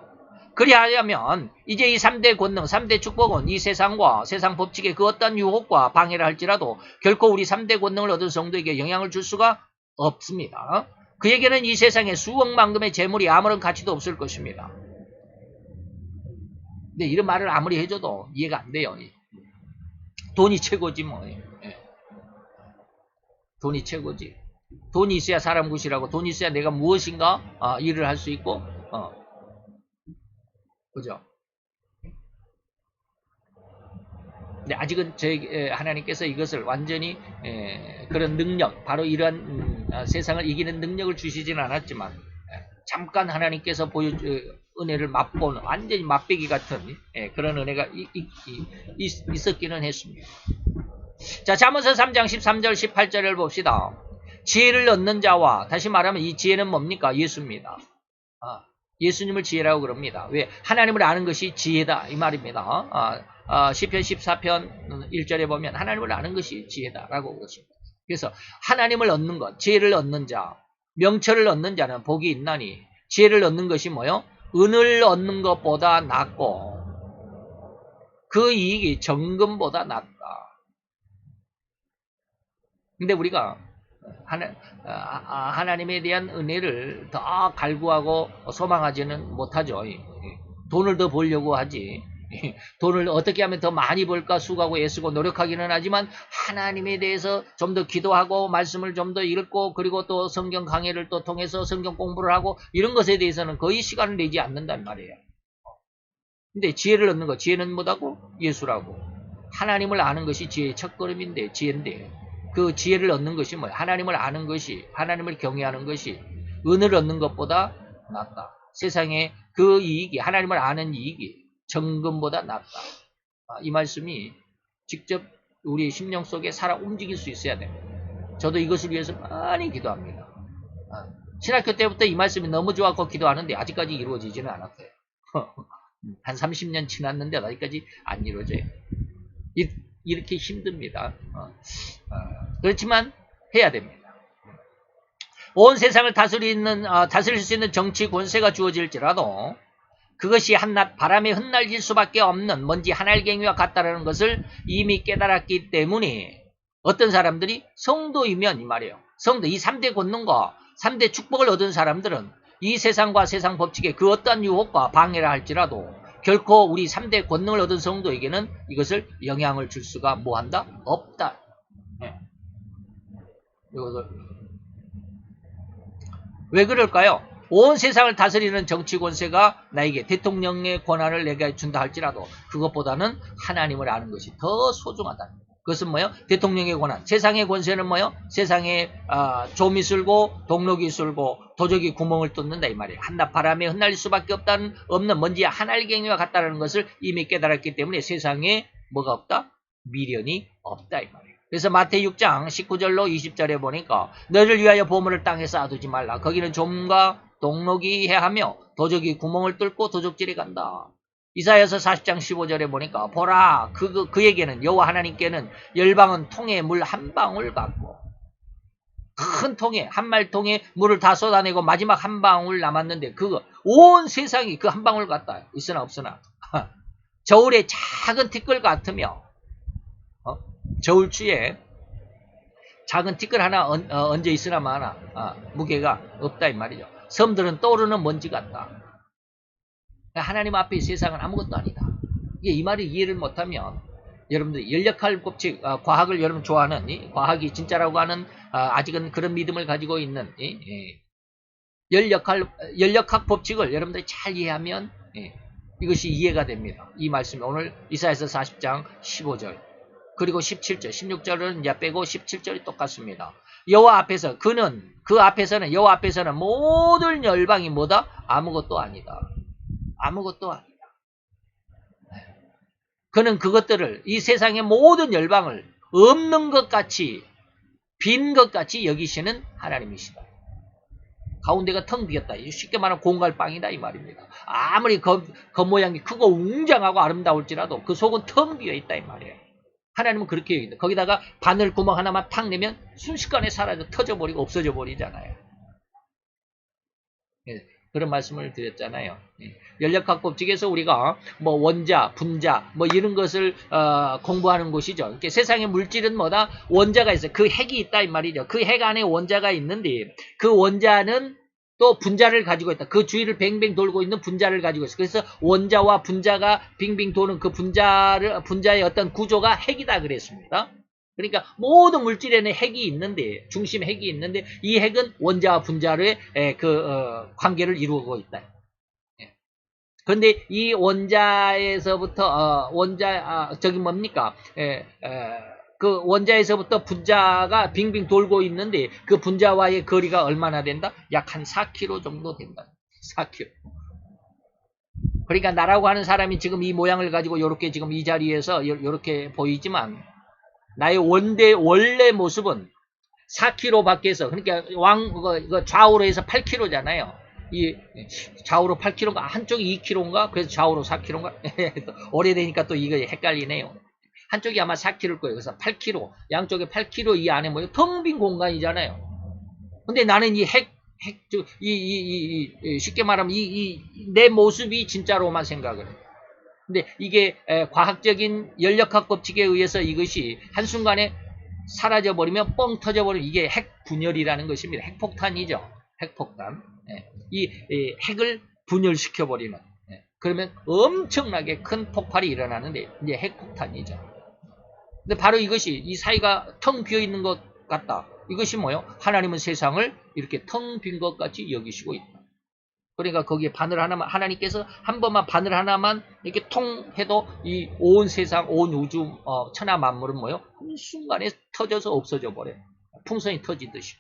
그리하려면 이제 이 3대 권능, 3대 축복은 이 세상과 세상 법칙의 그 어떤 유혹과 방해를 할지라도 결코 우리 3대 권능을 얻은 성도에게 영향을 줄 수가 없습니다. 그에게는 이 세상에 수억만금의 재물이 아무런 가치도 없을 것입니다. 근데 이런 말을 아무리 해줘도 이해가 안 돼요. 돈이 최고지 뭐. 돈이 최고지. 돈이 있어야 사람 구실하고 돈이 있어야 내가 무엇인가 일을 할 수 있고 그죠? 근데 아직은 저희 하나님께서 이것을 완전히 그런 능력, 바로 이러한 세상을 이기는 능력을 주시지는 않았지만 잠깐 하나님께서 은혜를 맛보는 완전히 맛배기 같은 그런 은혜가 있었기는 했습니다. 자, 잠언서 3장 13절 18절을 봅시다. 지혜를 얻는 자와, 다시 말하면 이 지혜는 뭡니까? 예수입니다. 예수님을 지혜라고 그럽니다. 왜? 하나님을 아는 것이 지혜다 이 말입니다. 시편 14편 1절에 보면 하나님을 아는 것이 지혜다라고 그러십니다. 그래서 하나님을 얻는 것, 지혜를 얻는 자, 명철을 얻는 자는 복이 있나니, 지혜를 얻는 것이 뭐요? 은을 얻는 것보다 낫고 그 이익이 정금보다 낫다. 근데 우리가 하나님에 대한 은혜를 더 갈구하고 소망하지는 못하죠. 돈을 더 벌려고 하지. 돈을 어떻게 하면 더 많이 벌까 수고하고 애쓰고 노력하기는 하지만 하나님에 대해서 좀 더 기도하고 말씀을 좀 더 읽고 그리고 또 성경 강해를 또 통해서 성경 공부를 하고 이런 것에 대해서는 거의 시간을 내지 않는단 말이에요. 근데 지혜를 얻는 것, 지혜는 뭐다고? 예수라고. 하나님을 아는 것이 지혜의 첫걸음인데, 지혜인데 그 지혜를 얻는 것이 뭐예요? 하나님을 아는 것이, 하나님을 경외하는 것이 은을 얻는 것보다 낫다. 세상에 그 이익이, 하나님을 아는 이익이 정금보다 낫다. 이 말씀이 직접 우리 심령 속에 살아 움직일 수 있어야 됩니다. 저도 이것을 위해서 많이 기도합니다. 신학교 때부터 이 말씀이 너무 좋았고 기도하는데 아직까지 이루어지지는 않았어요. 한 30년 지났는데 아직까지 안 이루어져요. 이렇게 힘듭니다. 그렇지만 해야 됩니다. 온 세상을 다스릴 수 있는 정치 권세가 주어질지라도 그것이 한낱 바람에 흩날릴 수밖에 없는 먼지 한 알갱이와 같다라는 것을 이미 깨달았기 때문에 어떤 사람들이 성도이면 이 말이에요. 성도, 이 3대 권능과 3대 축복을 얻은 사람들은 이 세상과 세상 법칙에 그 어떠한 유혹과 방해를 할지라도 결코 우리 3대 권능을 얻은 성도에게는 이것을 영향을 줄 수가 뭐한다? 없다. 이것을 왜 그럴까요? 온 세상을 다스리는 정치 권세가 나에게 대통령의 권한을 내게 준다 할지라도 그것보다는 하나님을 아는 것이 더 소중하다. 그것은 뭐예요? 대통령의 권한. 세상의 권세는 뭐예요? 세상에 좀이 쓸고 동록이 쓸고 도적이 구멍을 뚫는다 이 말이에요. 한낱 바람에 흩날릴 수밖에 없는 먼지 한 알갱이와 같다는 것을 이미 깨달았기 때문에 세상에 뭐가 없다? 미련이 없다 이 말이에요. 그래서 마태 6장 19절로 20절에 보니까 너를 위하여 보물을 땅에 쌓아두지 말라. 거기는 좀과 동록이 해하며 도적이 구멍을 뚫고 도적질이 간다. 이사야서 40장 15절에 보니까 보라 그에게는 여호와 하나님께는 열방은 통에 물 한 방울 같고 큰 통에 한말통에 물을 다 쏟아내고 마지막 한 방울 남았는데 그거 온 세상이 그 한 방울 같다. 있으나 없으나 저울의 작은 티끌 같으며 저울추에 작은 티끌 하나 얹어 있으나 마나 무게가 없다 이 말이죠. 섬들은 떠오르는 먼지 같다. 하나님 앞에 세상은 아무것도 아니다. 이 말이 이해를 못하면 여러분들 연력학 법칙, 과학을 여러분 좋아하는 과학이 진짜라고 하는 아직은 그런 믿음을 가지고 있는 연력학 법칙을 여러분들이 잘 이해하면 이것이 이해가 됩니다. 이 말씀이 오늘 이사야서 40장 15절 그리고 17절, 16절은 이제 빼고 17절이 똑같습니다. 여호와 앞에서 그 앞에서는 여호와 앞에서는 모든 열방이 뭐다? 아무것도 아니다. 아무것도 아니다. 그는 그것들을 이 세상의 모든 열방을 없는 것 같이 빈 것 같이 여기시는 하나님이시다. 가운데가 텅 비었다. 쉽게 말하면 공갈빵이다 이 말입니다. 아무리 겉모양이 크고 웅장하고 아름다울지라도 그 속은 텅 비어있다 이 말이에요. 하나님은 그렇게 여긴다. 거기다가 바늘 구멍 하나만 탁 내면 순식간에 사라져 터져버리고 없어져 버리잖아요. 그런 말씀을 드렸잖아요. 연력학 법칙에서 우리가 뭐 원자, 분자 뭐 이런 것을 공부하는 곳이죠. 그러니까 세상의 물질은 뭐다? 원자가 있어요. 그 핵이 있다 이 말이죠. 그 핵 안에 원자가 있는데 그 원자는 또 분자를 가지고 있다. 그 주위를 뱅뱅 돌고 있는 분자를 가지고 있어. 그래서 원자와 분자가 빙빙 도는 그 분자의 어떤 구조가 핵이다 그랬습니다. 그러니까 모든 물질에는 핵이 있는데 중심 핵이 있는데 이 핵은 원자와 분자의 관계를 이루고 있다. 그런데 이 원자에서부터 저기 뭡니까? 그 원자에서부터 분자가 빙빙 돌고 있는데 그 분자와의 거리가 얼마나 된다? 약 한 4km 정도 된다. 4km. 그러니까 나라고 하는 사람이 지금 이 모양을 가지고 이렇게 지금 이 자리에서 이렇게 보이지만 나의 원래 모습은 4km 밖에서, 그러니까 좌우로 해서 8km잖아요. 이 좌우로 8km인가 한쪽이 2km인가 그래서 좌우로 4km인가 오래되니까 또 이거 헷갈리네요. 한쪽이 아마 4km일 거예요. 그래서 8km, 양쪽에 8km 이 안에 뭐예요? 텅 빈 공간이잖아요. 근데 나는 쉽게 말하면 내 모습이 진짜로만 생각을 해요. 근데 이게 과학적인 연력학 법칙에 의해서 이것이 한순간에 사라져버리면 뻥 터져버리면 이게 핵분열이라는 것입니다. 핵폭탄이죠. 핵폭탄. 이 핵을 분열시켜버리는. 그러면 엄청나게 큰 폭발이 일어나는데 이제 핵폭탄이죠. 근데 바로 이것이 이 사이가 텅 비어있는 것 같다. 이것이 뭐예요? 하나님은 세상을 이렇게 텅 빈 것 같이 여기시고 있다. 그러니까 거기에 바늘 하나만, 하나님께서 한 번만 바늘 하나만 이렇게 통 해도 이 온 세상, 온 우주, 천하 만물은 뭐예요? 한순간에 터져서 없어져 버려요. 풍선이 터지듯이.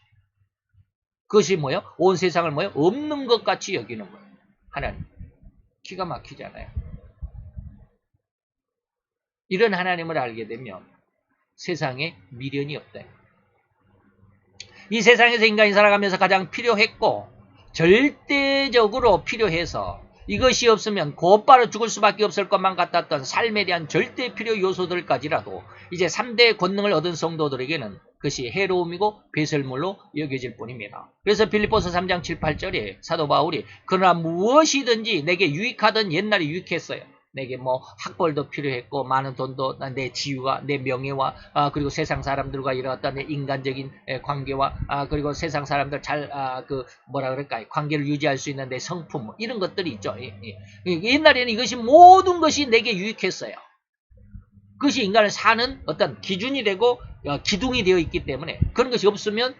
그것이 뭐예요? 온 세상을 뭐예요? 없는 것 같이 여기는 거예요. 하나님. 기가 막히잖아요. 이런 하나님을 알게 되면 세상에 미련이 없다. 이 세상에서 인간이 살아가면서 가장 필요했고 절대적으로 필요해서 이것이 없으면 곧바로 죽을 수밖에 없을 것만 같았던 삶에 대한 절대 필요 요소들까지라도 이제 3대 권능을 얻은 성도들에게는 그것이 해로움이고 배설물로 여겨질 뿐입니다. 그래서 빌립보서 3장 7, 8절에 사도 바울이 그러나 무엇이든지 내게 유익하던 옛날에 유익했어요. 내게 뭐 학벌도 필요했고 많은 돈도 내 지위와 내 명예와 그리고 세상 사람들과 이루었던 내 인간적인 관계와 그리고 세상 사람들 잘 뭐라 그럴까요? 관계를 유지할 수 있는 내 성품 뭐 이런 것들이 있죠. 옛날에는 이것이 모든 것이 내게 유익했어요. 그것이 인간을 사는 어떤 기준이 되고 기둥이 되어 있기 때문에 그런 것이 없으면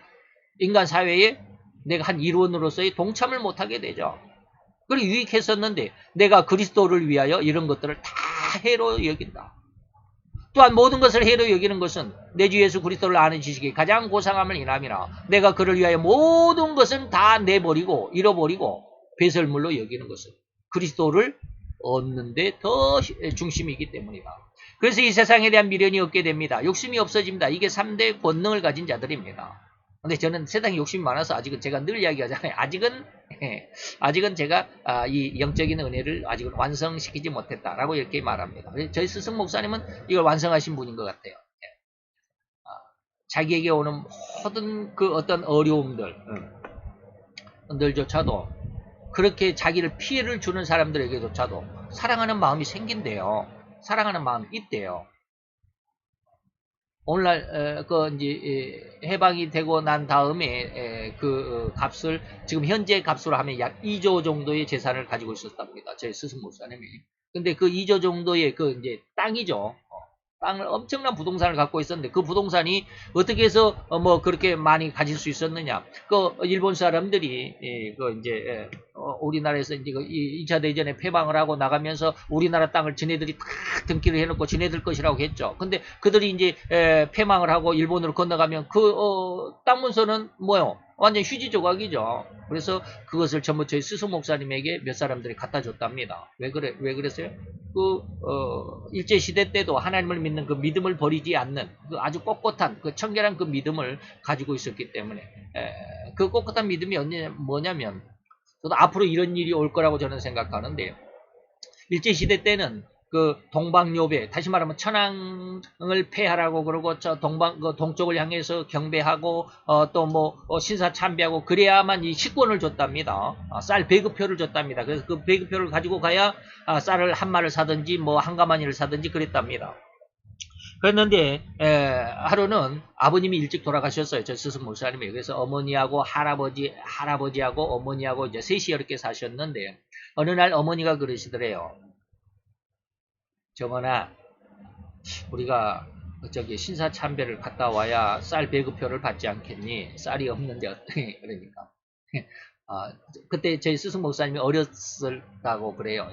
인간 사회에 내가 한 일원으로서의 동참을 못하게 되죠. 그리고 유익했었는데 내가 그리스도를 위하여 이런 것들을 다 해로 여긴다. 또한 모든 것을 해로 여기는 것은 내 주 예수 그리스도를 아는 지식이 가장 고상함을 인함이나 내가 그를 위하여 모든 것은 다 내버리고 잃어버리고 배설물로 여기는 것은 그리스도를 얻는 데 더 중심이기 때문이다. 그래서 이 세상에 대한 미련이 없게 됩니다. 욕심이 없어집니다. 이게 3대 권능을 가진 자들입니다. 근데 저는 세상에 욕심이 많아서 아직은 제가 늘 이야기하잖아요. 아직은 제가 이 영적인 은혜를 아직은 완성시키지 못했다라고 이렇게 말합니다. 저희 스승 목사님은 이걸 완성하신 분인 것 같아요. 자기에게 오는 모든 그 어떤 어려움들조차도 그렇게 자기를 피해를 주는 사람들에게조차도 사랑하는 마음이 생긴대요. 사랑하는 마음이 있대요. 오늘날 이제 해방이 되고 난 다음에 그 값을 지금 현재 값으로 하면 약 2조 정도의 재산을 가지고 있었답니다. 제 스승 목사님이. 근데 그 2조 정도의 그 이제 땅이죠. 땅을 엄청난 부동산을 갖고 있었는데 그 부동산이 어떻게 해서 뭐 그렇게 많이 가질 수 있었느냐? 그 일본 사람들이 그 이제 우리나라에서 이제 2차 대전에 패망을 하고 나가면서 우리나라 땅을 지네들이 다 등기를 해놓고 지네들 것이라고 했죠. 근데 그들이 이제 패망을 하고 일본으로 건너가면 그 땅 문서는 뭐요? 완전 휴지 조각이죠. 그래서 그것을 전부 저희 스승 목사님에게 몇 사람들이 갖다 줬답니다. 왜 그랬어요? 일제시대 때도 하나님을 믿는 그 믿음을 버리지 않는 그 아주 꼿꼿한 그 청결한 그 믿음을 가지고 있었기 때문에 그 꼿꼿한 믿음이 뭐냐면 저도 앞으로 이런 일이 올 거라고 저는 생각하는데 일제시대 때는 그 동방요배, 다시 말하면 천황을 폐하라고 그러고 저 동쪽을 향해서 경배하고 또 뭐 신사참배하고 그래야만 이 식권을 줬답니다. 쌀 배급표를 줬답니다. 그래서 그 배급표를 가지고 가야 쌀을 한 마를 사든지 뭐 한 가마니를 사든지 그랬답니다. 그랬는데 하루는 아버님이 일찍 돌아가셨어요. 저 스승 목사님이. 그래서 어머니하고 할아버지하고 어머니하고 이제 셋이 이렇게 사셨는데 어느 날 어머니가 그러시더래요. 정원아, 우리가 저기 신사참배를 갔다 와야 쌀 배급표를 받지 않겠니? 쌀이 없는데 어떠니? 그러니까 그때 저희 스승 목사님이 어렸었다고 그래요.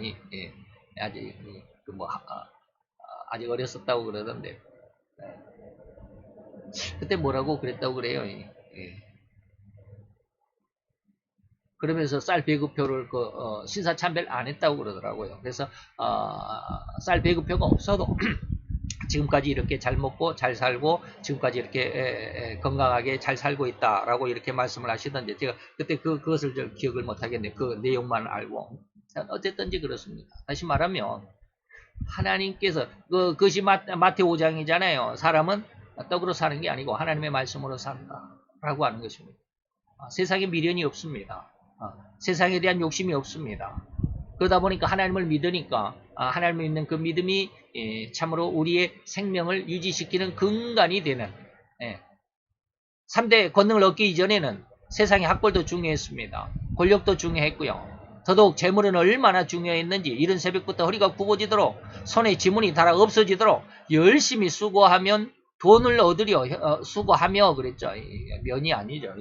아직 아직 어렸었다고 그러던데 그때 뭐라고 그랬다고 그래요. 예. 그러면서 쌀 배급표를 신사참배를 안 했다고 그러더라고요. 그래서 쌀 배급표가 없어도 지금까지 이렇게 잘 먹고 잘 살고 지금까지 이렇게 건강하게 잘 살고 있다라고 이렇게 말씀을 하시던데 제가 그때 그것을 좀 기억을 못 하겠네요. 그 내용만 알고. 어쨌든지 그렇습니다. 다시 말하면 하나님께서 그것이 마태 5장이잖아요. 사람은 떡으로 사는 게 아니고 하나님의 말씀으로 산다라고 하는 것입니다. 세상에 미련이 없습니다. 세상에 대한 욕심이 없습니다. 그러다 보니까 하나님을 믿으니까 하나님을 믿는 그 믿음이 참으로 우리의 생명을 유지시키는 근간이 되는 3대 권능을 얻기 이전에는 세상의 학벌도 중요했습니다. 권력도 중요했고요. 더더욱 재물은 얼마나 중요했는지 이른 새벽부터 허리가 굽어지도록 손에 지문이 달아 없어지도록 열심히 수고하면 돈을 얻으려 수고하며 그랬죠. 면이 아니죠.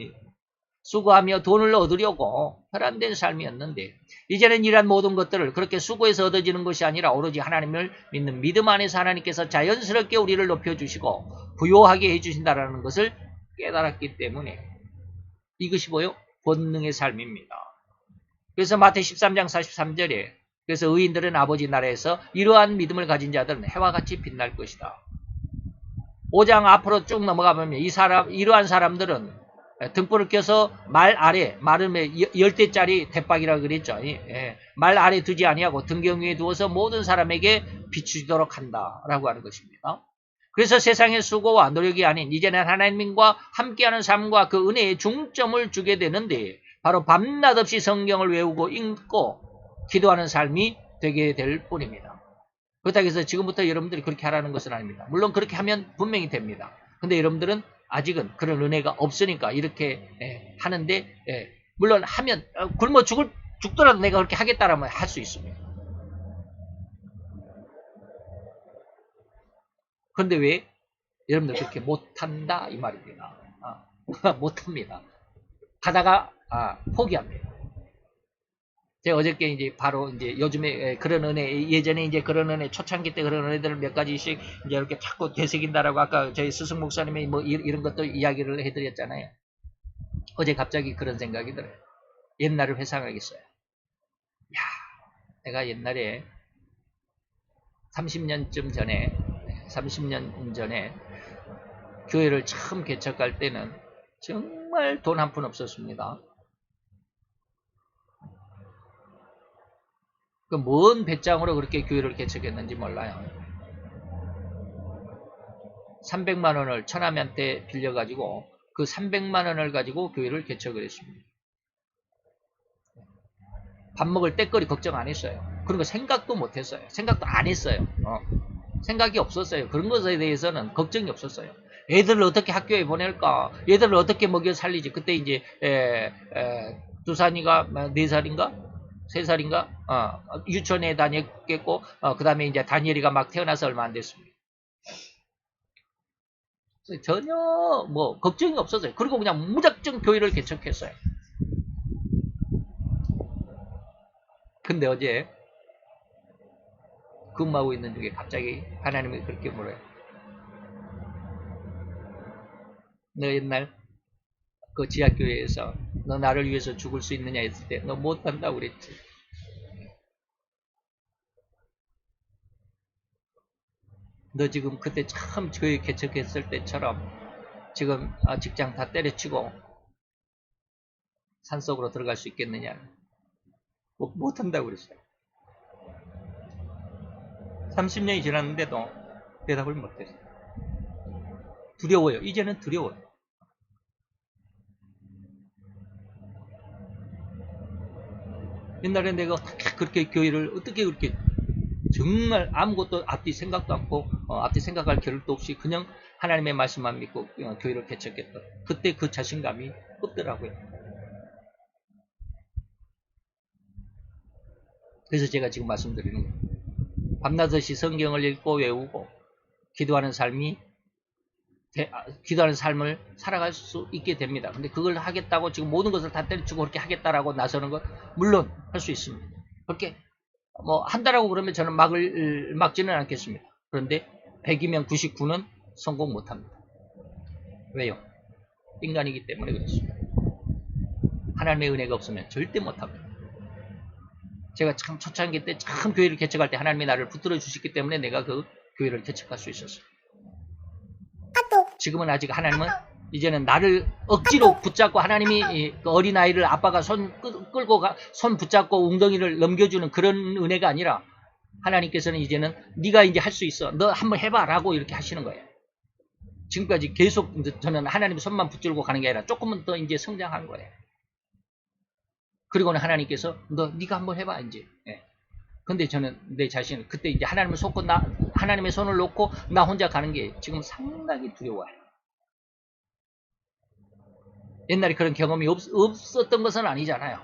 수고하며 돈을 얻으려고 혈안된 삶이었는데 이제는 이러한 모든 것들을 그렇게 수고해서 얻어지는 것이 아니라 오로지 하나님을 믿는 믿음 안에서 하나님께서 자연스럽게 우리를 높여주시고 부요하게 해주신다는 것을 깨달았기 때문에 이것이 뭐요? 본능의 삶입니다. 그래서 마태 13장 43절에 그래서 의인들은 아버지 나라에서 이러한 믿음을 가진 자들은 해와 같이 빛날 것이다. 5장 앞으로 쭉 넘어가 보면 이러한 사람들은 등불을 껴서 말 아래, 말은 10대짜리 대박이라고 그랬죠. 말 아래 두지 아니하고 등경 위에 두어서 모든 사람에게 비추도록 한다라고 하는 것입니다. 그래서 세상의 수고와 노력이 아닌 이제는 하나님과 함께하는 삶과 그 은혜에 중점을 주게 되는데 바로 밤낮 없이 성경을 외우고 읽고 기도하는 삶이 되게 될 뿐입니다. 그렇다고 해서 지금부터 여러분들이 그렇게 하라는 것은 아닙니다. 물론 그렇게 하면 분명히 됩니다. 근데 여러분들은 아직은 그런 은혜가 없으니까 이렇게 하는데 물론 하면 굶어 죽더라도 내가 그렇게 하겠다라면 할 수 있습니다. 그런데 왜 여러분들 그렇게 못한다 이 말입니다. 못합니다. 하다가 포기합니다. 제가 어저께 이제 바로 이제 요즘에 그런 은혜 예전에 이제 그런 은혜 초창기 때 그런 은혜들을 몇 가지씩 이제 이렇게 자꾸 되새긴다라고 아까 저희 스승 목사님이 뭐 이런 것도 이야기를 해드렸잖아요. 어제 갑자기 그런 생각이 들어요. 옛날을 회상하겠어요. 야, 내가 옛날에 30년 전에 교회를 처음 개척할 때는 정말 돈 한 푼 없었습니다. 그 먼 배짱으로 그렇게 교회를 개척했는지 몰라요. 300만 원을 처남한테 빌려가지고 그 300만 원을 가지고 교회를 개척을 했습니다. 밥 먹을 때거리 걱정 안 했어요. 그런 거 생각도 못 했어요. 생각도 안 했어요. 생각이 없었어요. 그런 것에 대해서는 걱정이 없었어요. 애들을 어떻게 학교에 보낼까? 애들을 어떻게 먹여 살리지? 그때 이제 2살인가 4살인가? 3살인가? 유치원에 다녔겠고 그 다음에 이제 다니엘이가 막 태어나서 얼마 안 됐습니다. 전혀 뭐 걱정이 없었어요. 그리고 그냥 무작정 교회를 개척했어요. 근데 어제 근무하고 있는 중에 갑자기 하나님이 그렇게 물어요. 너 옛날 그 지하교회에서 너 나를 위해서 죽을 수 있느냐 했을 때 너 못한다고 그랬지. 너 지금 그때 처음 교회 개척했을 때처럼 지금 직장 다 때려치고 산속으로 들어갈 수 있겠느냐. 못한다고 그랬어요. 30년이 지났는데도 대답을 못했어요. 두려워요. 이제는 두려워요. 옛날에 내가 그렇게 교회를 어떻게 그렇게 정말 아무것도 앞뒤 생각도 않고 앞뒤 생각할 겨를도 없이 그냥 하나님의 말씀만 믿고 교회를 개척했던 그때 그 자신감이 없더라고요. 그래서 제가 지금 말씀드리는 거예요. 밤낮없이 성경을 읽고 외우고 기도하는 삶을 살아갈 수 있게 됩니다. 근데 그걸 하겠다고 지금 모든 것을 다 때려치고 그렇게 하겠다라고 나서는 것 물론 할 수 있습니다. 그렇게 뭐 한다라고 그러면 저는 막지는 않겠습니다. 그런데 100이면 99는 성공 못합니다. 왜요? 인간이기 때문에 그렇습니다. 하나님의 은혜가 없으면 절대 못합니다. 제가 참 초창기 때 참 교회를 개척할 때 하나님이 나를 붙들어 주셨기 때문에 내가 그 교회를 개척할 수 있었어요. 지금은 아직 하나님은 이제는 나를 억지로 붙잡고 하나님이 그 어린아이를 아빠가 손 끌고 손 붙잡고 웅덩이를 넘겨주는 그런 은혜가 아니라 하나님께서는 이제는 네가 이제 할 수 있어. 너 한번 해봐 라고 이렇게 하시는 거예요. 지금까지 계속 저는 하나님의 손만 붙들고 가는 게 아니라 조금은 더 이제 성장하는 거예요. 그리고는 하나님께서 네가 한번 해봐 이제. 예. 근데 저는 내 자신 그때 이제 하나님을 속고 하나님의 손을 놓고 나 혼자 가는 게 지금 상당히 두려워요. 옛날에 그런 경험이 없었던 것은 아니잖아요.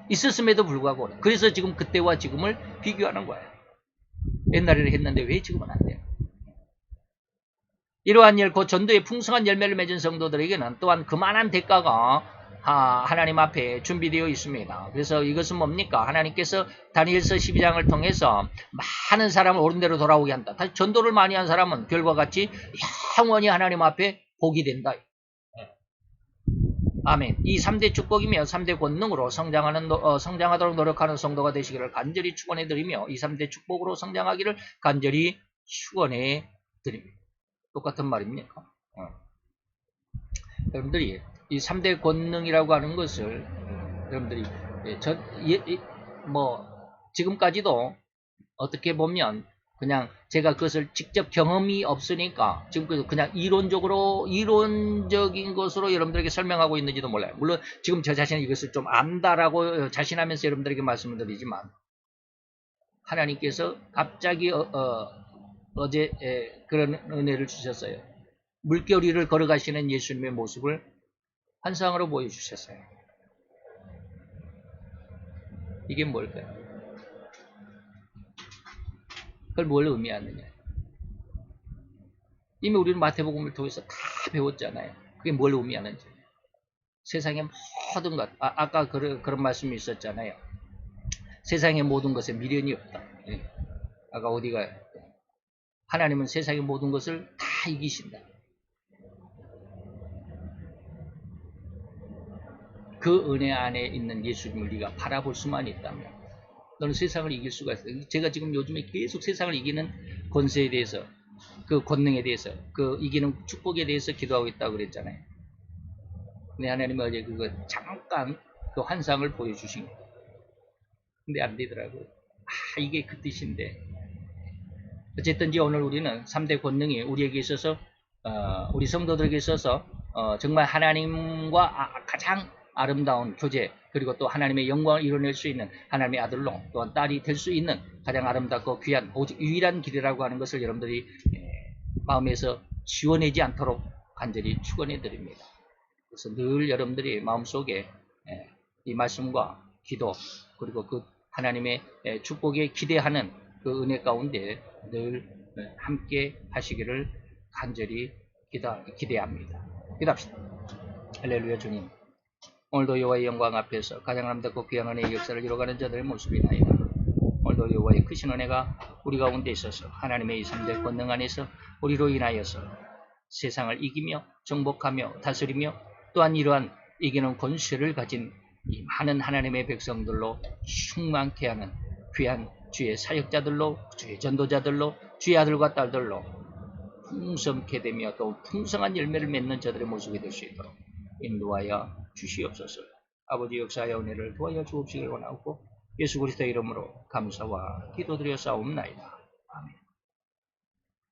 있었음에도 불구하고 그래서 지금 그때와 지금을 비교하는 거예요. 옛날에는 했는데 왜 지금은 안 돼요? 이러한 일, 곧 전도의 풍성한 열매를 맺은 성도들에게는 또한 그만한 대가가 하나님 앞에 준비되어 있습니다. 그래서 이것은 뭡니까? 하나님께서 다니엘서 12장을 통해서 많은 사람을 옳은 대로 돌아오게 한다. 다시 전도를 많이 한 사람은 별과 같이 영원히 하나님 앞에 복이 된다. 아멘. 이 3대 축복이며 3대 권능으로 성장하도록 노력하는 성도가 되시기를 간절히 축원해드리며 이 3대 축복으로 성장하기를 간절히 축원해드립니다. 똑같은 말입니까? 여러분들이 이 3대 권능이라고 하는 것을 여러분들이 지금까지도 어떻게 보면 그냥 제가 그것을 직접 경험이 없으니까 지금 그냥 이론적인 것으로 여러분들에게 설명하고 있는지도 몰라요. 물론 지금 저 자신이 이것을 좀 안다라고 자신하면서 여러분들에게 말씀을 드리지만 하나님께서 갑자기 어제 그런 은혜를 주셨어요. 물결 위를 걸어가시는 예수님의 모습을 환상으로 보여주셨어요. 이게 뭘까요? 그걸 뭘 의미하느냐? 이미 우리는 마태복음을 통해서 다 배웠잖아요. 그게 뭘 의미하는지. 세상의 모든 것, 아까 그런 말씀이 있었잖아요. 세상의 모든 것에 미련이 없다. 예. 아까 어디가요? 하나님은 세상의 모든 것을 다 이기신다. 그 은혜 안에 있는 예수님을 네가 바라볼 수만 있다면 너는 세상을 이길 수가 있어요. 제가 지금 요즘에 계속 세상을 이기는 권세에 대해서 그 권능에 대해서 그 이기는 축복에 대해서 기도하고 있다고 그랬잖아요. 근데 하나님은 어제 그거 잠깐 그 환상을 보여주신 거예요. 근데 안 되더라고요. 이게 그 뜻인데 어쨌든지 오늘 우리는 3대 권능이 우리에게 있어서 우리 성도들에게 있어서 정말 하나님과 가장 아름다운 교제 그리고 또 하나님의 영광을 이뤄낼 수 있는 하나님의 아들로 또한 딸이 될 수 있는 가장 아름답고 귀한 오직 유일한 길이라고 하는 것을 여러분들이 마음에서 지워내지 않도록 간절히 축원해 드립니다. 그래서 늘 여러분들이 마음속에 이 말씀과 기도 그리고 그 하나님의 축복에 기대하는 그 은혜 가운데 늘 함께 하시기를 간절히 기대합니다. 기도합시다. 할렐루야. 주님, 오늘도 여호와의 영광 앞에서 가장 아름답고 귀한 은혜의 역사를 이뤄가는 자들의 모습이나이다. 오늘도 여호와의 크신 은혜가 우리 가운데 있어서 하나님의 이 3대 권능 안에서 우리로 인하여서 세상을 이기며 정복하며 다스리며 또한 이러한 이기는 권세를 가진 이 많은 하나님의 백성들로 충만케 하는 귀한 주의 사역자들로 주의 전도자들로 주의 아들과 딸들로 풍성케 되며 또 풍성한 열매를 맺는 저들의 모습이 될 수 있도록 인도하여 주시옵소서. 아버지 역사의 은혜를 도와여 주옵시길 원하고 예수 그리스도의 이름으로 감사와 기도드려 싸움나이다. 아멘.